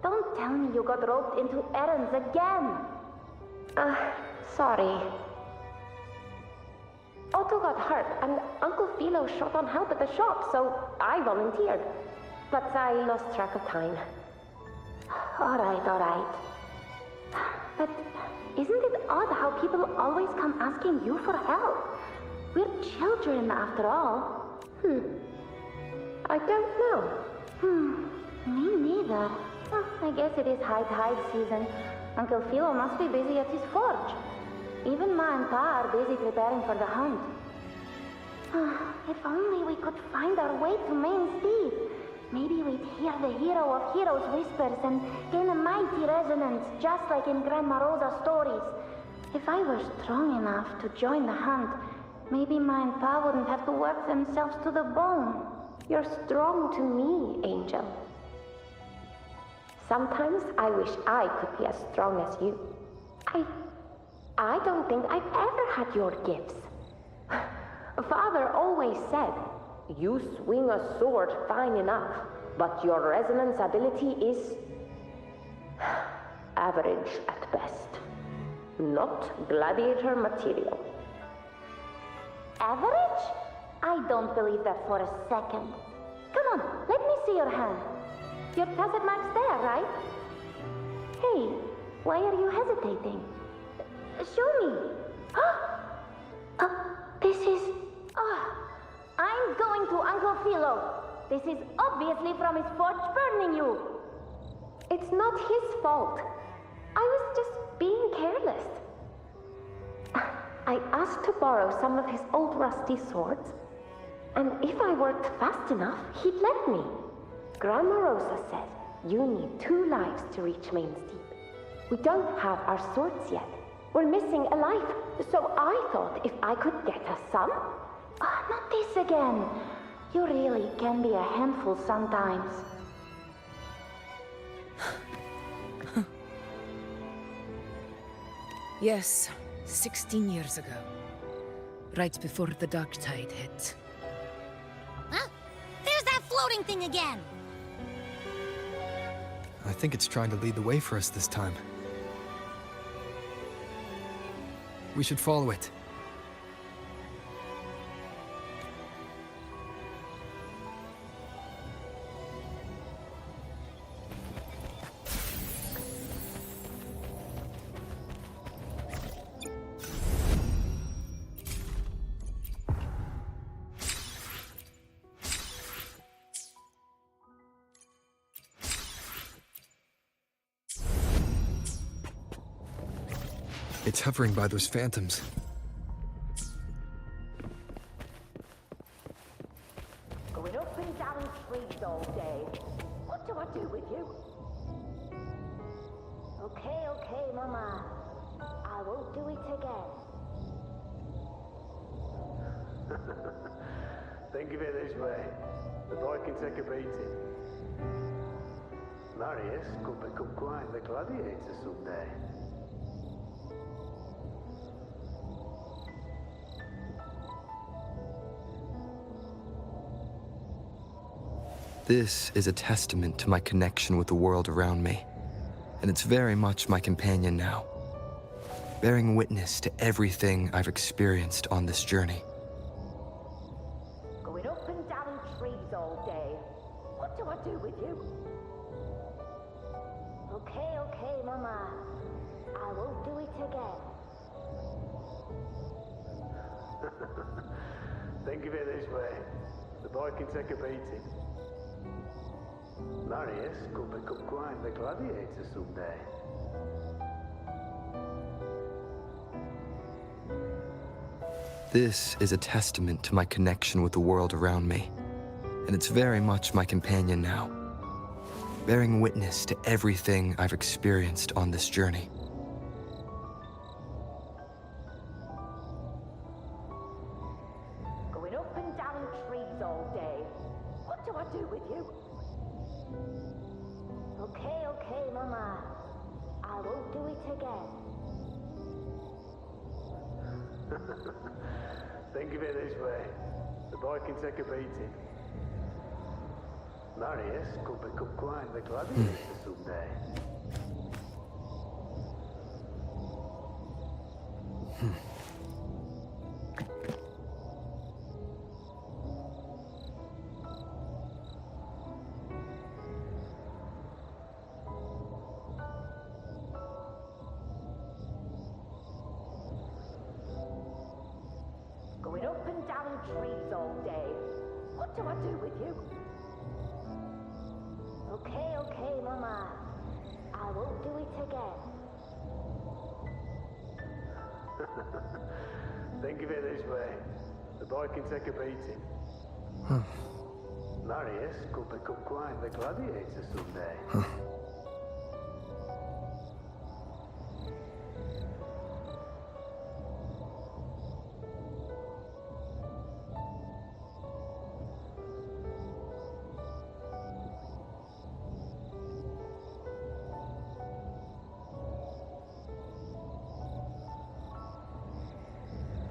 Don't tell me you got roped into errands again. Sorry. Otto got hurt, and Uncle Philo shot on help at the shop, so I volunteered. But I lost track of time. All right. But isn't it odd how people always come asking you for help? We're children, after all. I don't know. Me neither. I guess it is high tide season. Uncle Philo must be busy at his forge. Even Ma and Pa are busy preparing for the hunt. If only we could find our way to Main's Deep. Maybe we'd hear the hero of heroes whispers and gain a mighty resonance, just like in Grandma Rosa's stories. If I were strong enough to join the hunt, maybe Ma and Pa wouldn't have to work themselves to the bone. You're strong to me, Angel. Sometimes I wish I could be as strong as you. I don't think I've ever had your gifts. Father always said, you swing a sword fine enough, but your resonance ability is average at best. Not gladiator material. Average? I don't believe that for a second. Come on, let me see your hand. Your facet mark's there, right? Hey, why are you hesitating? Show me. This is... I'm going to Uncle Philo. This is obviously from his forge burning you. It's not his fault. I was just being careless. I asked to borrow some of his old rusty swords, and if I worked fast enough, he'd let me. Grandma Rosa said, you need 2 lives to reach Main's Deep. We don't have our swords yet. We're missing a life, so I thought if I could get us some... not this again. You really can be a handful sometimes. Yes, 16 years ago. Right before the dark tide hit. Huh? There's that floating thing again! I think it's trying to lead the way for us this time. We should follow it. It's hovering by those phantoms. Going up and down streets all day. What do I do with you? Okay, Mama. I won't do it again. Think of it this way. The boy can take a beating. Marius could become quite the gladiator someday. This is a testament to my connection with the world around me, and it's very much my companion now, bearing witness to everything I've experienced on this journey. Going up and down trees all day. What do I do with you? Okay, Mama. I won't do it again. Think of it this way. The boy can take a beating. Marius could become quite the gladiator someday. This is a testament to my connection with the world around me, and it's very much my companion now, bearing witness to everything I've experienced on this journey. Going up and down trees all day. What do I do with you? Okay, okay, Mama. I won't do it again. Think of it this way. The boy can take a beating. Marius could become quite the gladiator someday. Going up and down trees all day. What do I do with you? Okay, okay, Mama. I won't do it again. Think of it this way. The boy can take a beating. Marius could become quite the gladiator someday.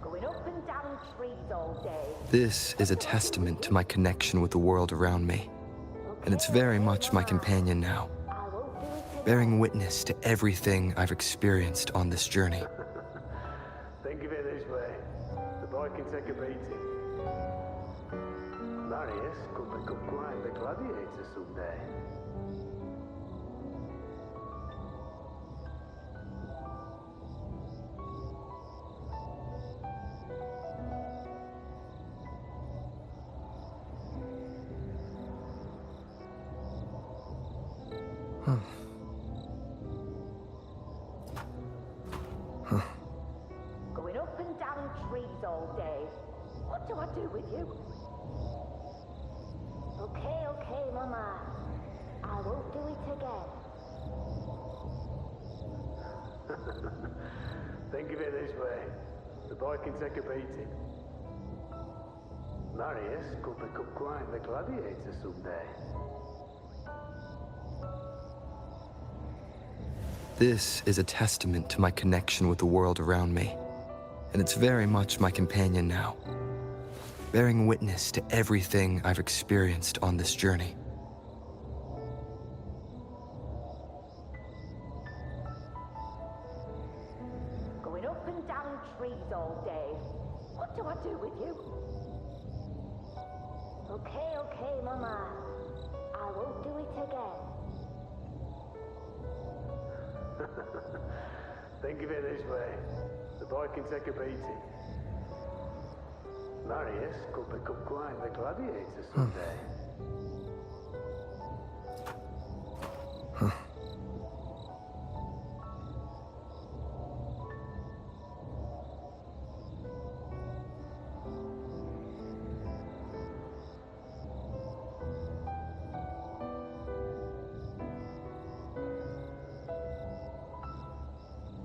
Going up and down trees all day. This is a testament to my connection with the world around me, and it's very much my companion now, bearing witness to everything I've experienced on this journey. Think of it this way. The boy can take a beating. Marius could become quite the gladiator someday. Going up and down trees all day. What do I do with you? Okay, okay, Mama. I won't do it again. Think of it this way. The boy can take a beating. Marius could become quite the gladiator someday. This is a testament to my connection with the world around me, and it's very much my companion now, bearing witness to everything I've experienced on this journey. Going up and down trees all day. What do I do with you? Okay, okay, Mama. I won't do it again. Think of it this way. The boy can take a beating. Marius could become quite the gladiator someday.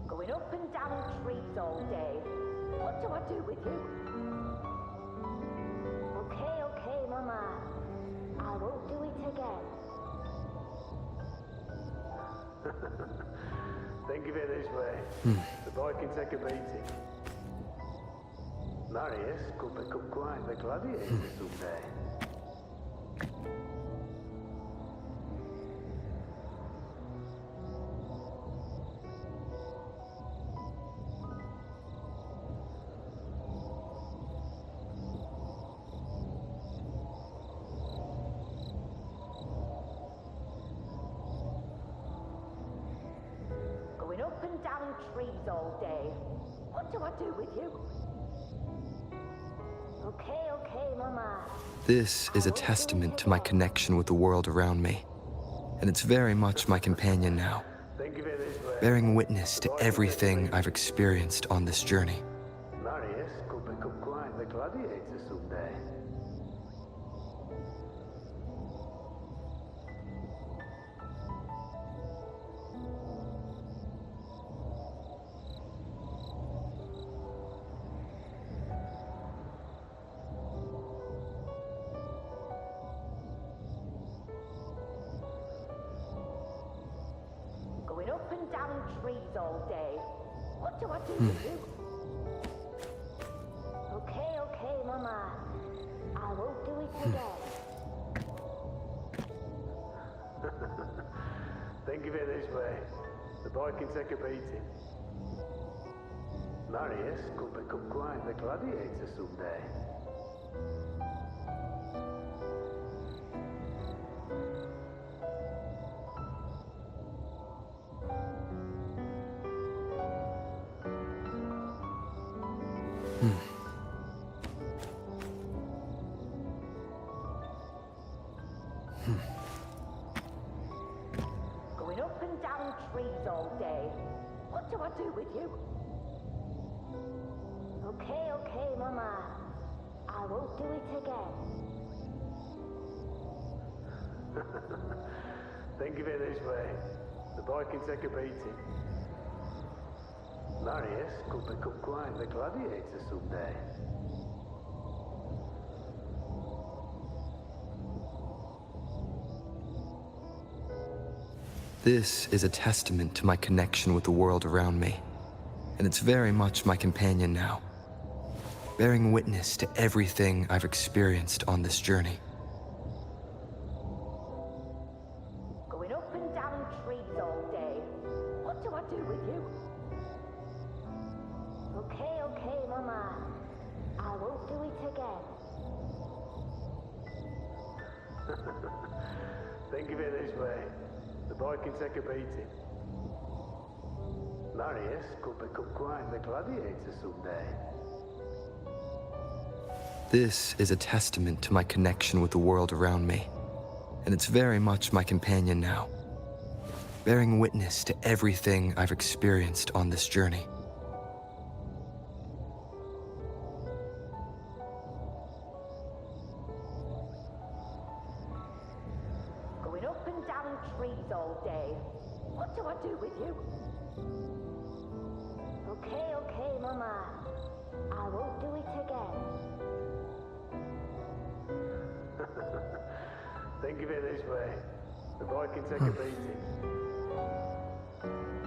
Going up and down trees all day. What do I do with you? Okay, okay, Mama. I won't do it again. Think of it this way. The boy can take a beating. Marius could become quite the gladiator someday. Going up and down trees all day. What do I do with you? Okay, okay, Mama. This is a testament to my connection with the world around me, and it's very much my companion now, Think of it this way. bearing witness to everything I've experienced on this journey. Marius could become quite down trees all day. What do I do with you? Okay, okay, Mama. I won't do it again. Think of it this way. The boy can take a beating. Marius could become quite the gladiator someday. Going up and down trees all day. What do I do with you? Okay, okay, Mama. I won't do it again. Think of it this way. The boy can take a beating. Marius could become quite the gladiator someday. This is a testament to my connection with the world around me, and it's very much my companion now, bearing witness to everything I've experienced on this journey. Going up and down trees all day. What do I do with you? Okay, okay, Mama. I won't do it again. Think of it this way. The boy can take a beating. Marius could become quite the gladiator someday. This is a testament to my connection with the world around me, and it's very much my companion now, bearing witness to everything I've experienced on this journey. Going up and down trees all day. What do I do with you? Okay, okay, Mama. I won't do it again. Think of it this way. The boy can take a beating.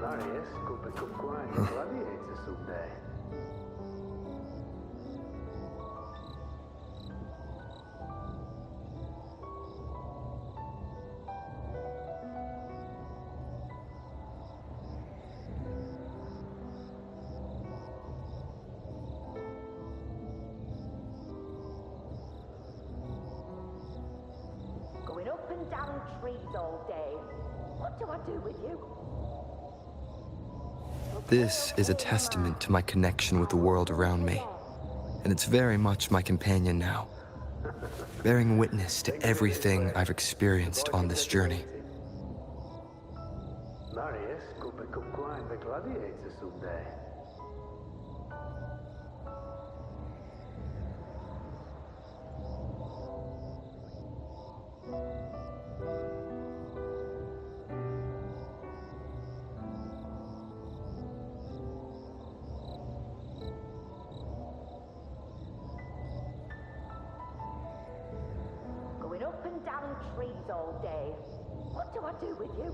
Marius could become quite the gladiator someday. Going up and down trees all day. What do I do with you? This is a testament to my connection with the world around me, and it's very much my companion now, bearing witness to everything I've experienced on this journey. Marius could become quite the gladiator someday. Going up and down trees all day. What do I do with you?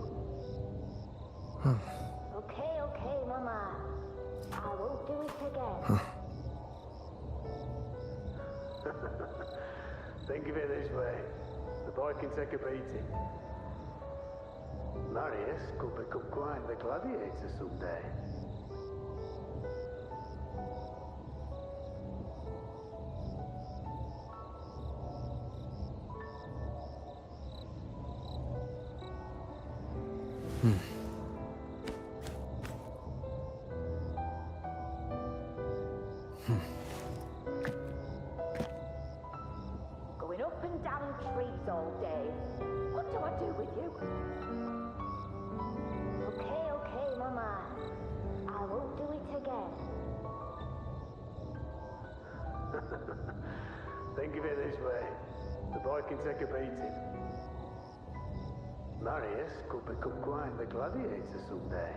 Okay, okay, Mama. I won't do it again. Think of it this way. The boy can take a beating. Marius could become quite the gladiator someday. Going up and down trees all day. What do I do with you? Okay, okay, Mama. I won't do it again. Think of it this way. The boy can take a beating. Marius could become quite the gladiator someday.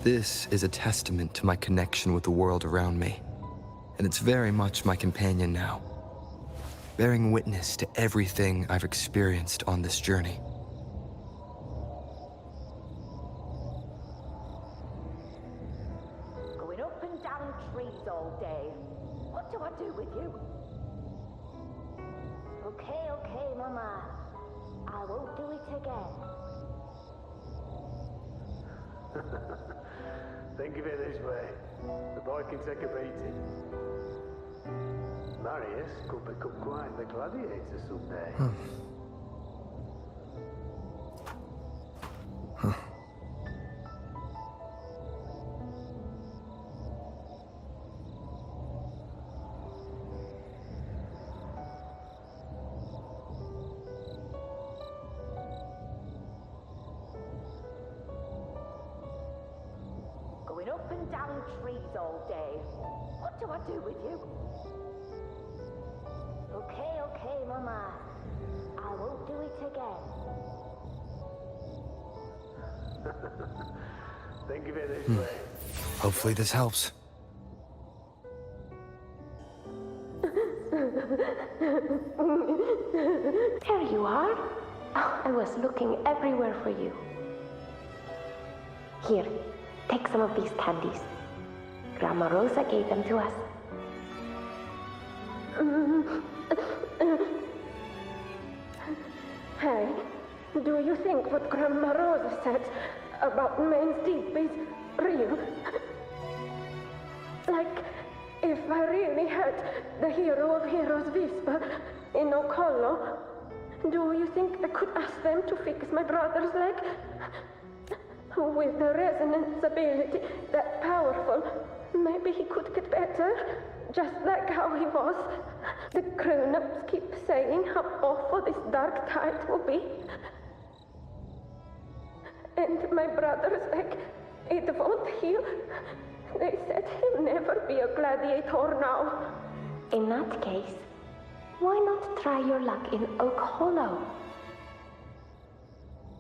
This is a testament to my connection with the world around me, and it's very much my companion now, bearing witness to everything I've experienced on this journey. Going up and down trees all day. What do I do with you? Okay, Mama. I won't do it again. Think of it this way. The boy can take a beating. Marius could become quite the gladiator someday. Going up and down trees all day. What do I do with you? Okay, Mama. I won't do it again. Think of it this way. Hopefully this helps. There you are. Oh, I was looking everywhere for you. Here, take some of these candies. Grandma Rosa gave them to us. Hey, do you think what Grandma Rosa said about Main's Deep is real? Like, if I really had the hero of heroes whisper in Ocolo, do you think I could ask them to fix my brother's leg? With the resonance ability that powerful, maybe he could get better, just like how he was. The grown-ups keep saying how awful this dark tide will be. And my brother's leg, it won't heal. They said he'll never be a gladiator now. In that case, why not try your luck in Oak Hollow?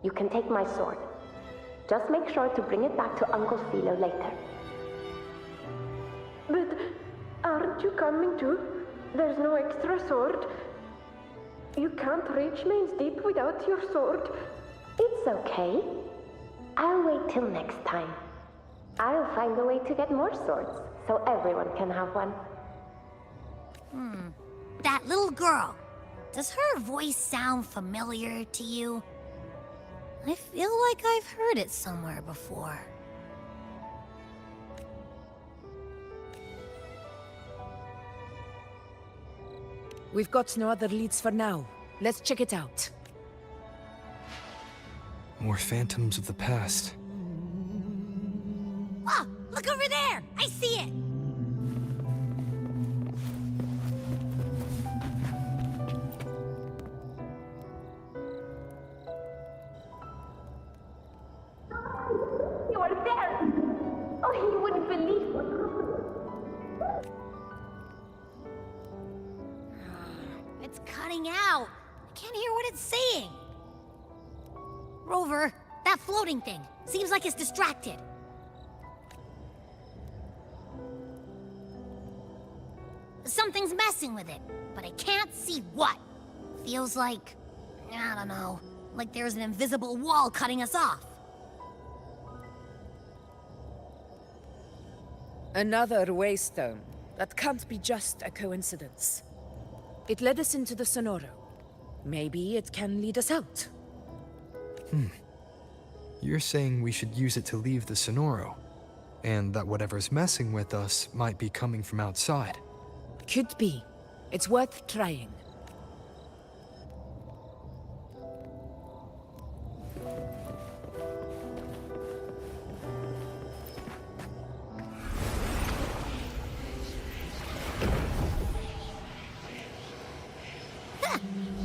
You can take my sword. Just make sure to bring it back to Uncle Philo later. But aren't you coming too? There's no extra sword. You can't reach Main's Deep without your sword. It's okay. I'll wait till next time. I'll find a way to get more swords, so everyone can have one. That little girl. Does her voice sound familiar to you? I feel like I've heard it somewhere before. We've got no other leads for now. Let's check it out. More phantoms of the past. Oh, look over there! I see it! You are there! Oh, you wouldn't believe what It's cutting out. I can't hear what it's saying. Rover, that floating thing. Seems like it's distracted. Something's messing with it, but I can't see what. Feels like, I don't know, like there's an invisible wall cutting us off. Another waystone. That can't be just a coincidence. It led us into the Sonoro. Maybe it can lead us out. You're saying we should use it to leave the Sonoro, and that whatever's messing with us might be coming from outside. Could be. It's worth trying.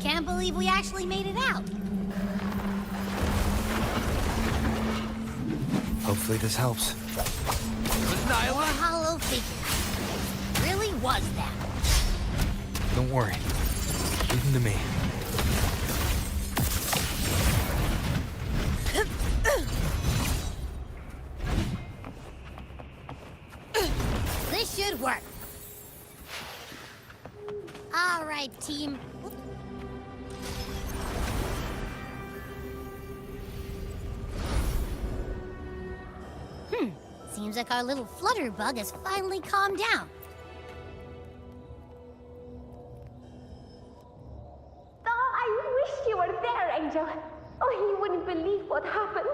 Can't believe we actually made it out. Hopefully this helps. More hollow figure. Really was that. Don't worry. Leave them to me. This should work. All right. right, team. Seems like our little flutterbug has finally calmed down. Oh, I wish you were there, Angel. Oh, you wouldn't believe what happened.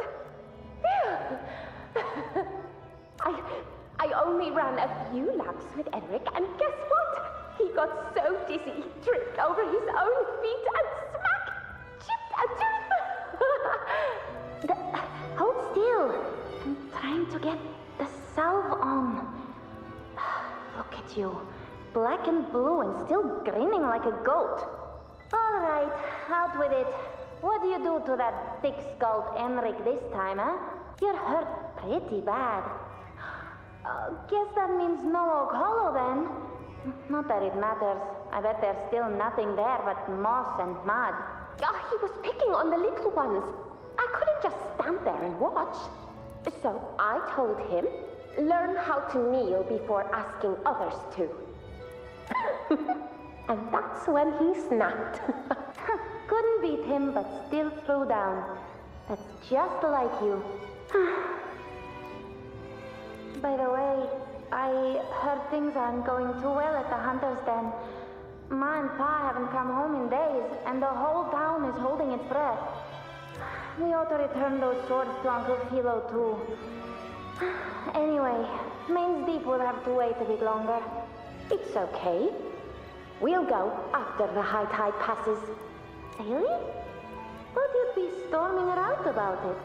I only ran a few laps with Eric, and guess what? He got so dizzy, he tripped over his own feet and smack! Chipped a tooth! Hold still. I'm trying to get the salve on. Look at you. Black and blue and still grinning like a goat. All right, out with it. What do you do to that thick-skulled Enric this time, huh? You're hurt pretty bad. Guess that means no Oak Hollow then. Not that it matters. I bet there's still nothing there but moss and mud. Oh, he was picking on the little ones. I couldn't just stand there and watch. So I told him, learn how to kneel before asking others to. And that's when he snapped. Couldn't beat him, but still threw down. That's just like you. By the way, I heard things aren't going too well at the Hunter's Den. Ma and Pa haven't come home in days, and the whole town is holding its breath. We ought to return those swords to Uncle Philo, too. Anyway, Main's Deep will have to wait a bit longer. It's okay. We'll go after the high tide passes. Really? Thought you'd be storming around about it.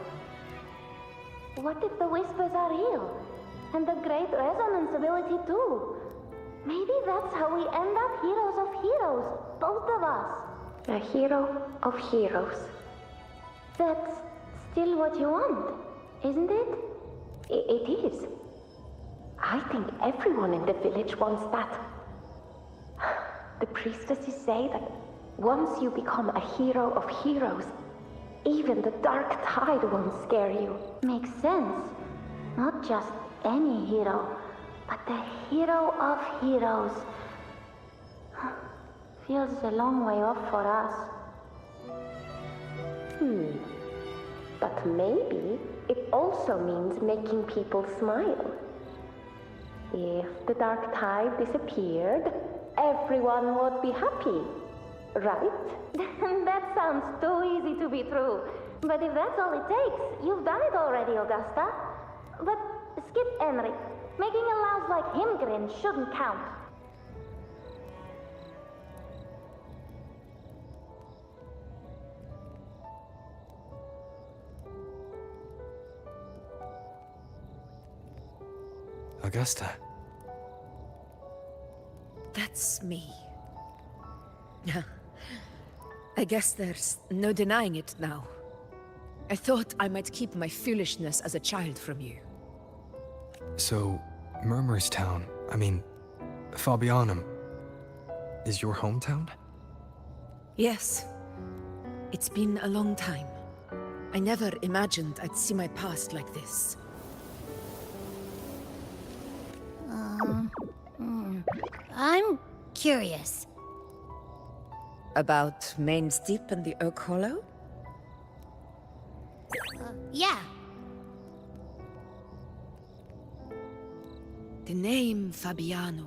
What if the whispers are real? And the great resonance ability too? Maybe that's how we end up heroes of heroes, both of us. A hero of heroes. That's still what you want, isn't it? It is. I think everyone in the village wants that. The priestesses say that once you become a hero of heroes, even the dark tide won't scare you. Makes sense. Not just any hero, but the hero of heroes. Feels a long way off for us. But maybe it also means making people smile. If the dark tide disappeared, everyone would be happy. Right? That sounds too easy to be true. But if that's all it takes, you've done it already, Augusta. But skip Enric. Making a louse like him grin shouldn't count. Augusta. That's me. I guess there's no denying it now. I thought I might keep my foolishness as a child from you. So, Murmur's town, Fabianum, is your hometown? Yes. It's been a long time. I never imagined I'd see my past like this. I'm curious. About Main's Deep and the Oak Hollow? Yeah. The name Fabiano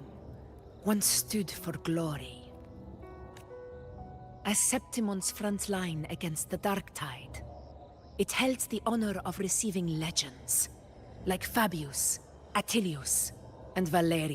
once stood for glory. As Septimon's front line against the Dark Tide, it held the honor of receiving legends, like Fabius, Attilius, and Valerius.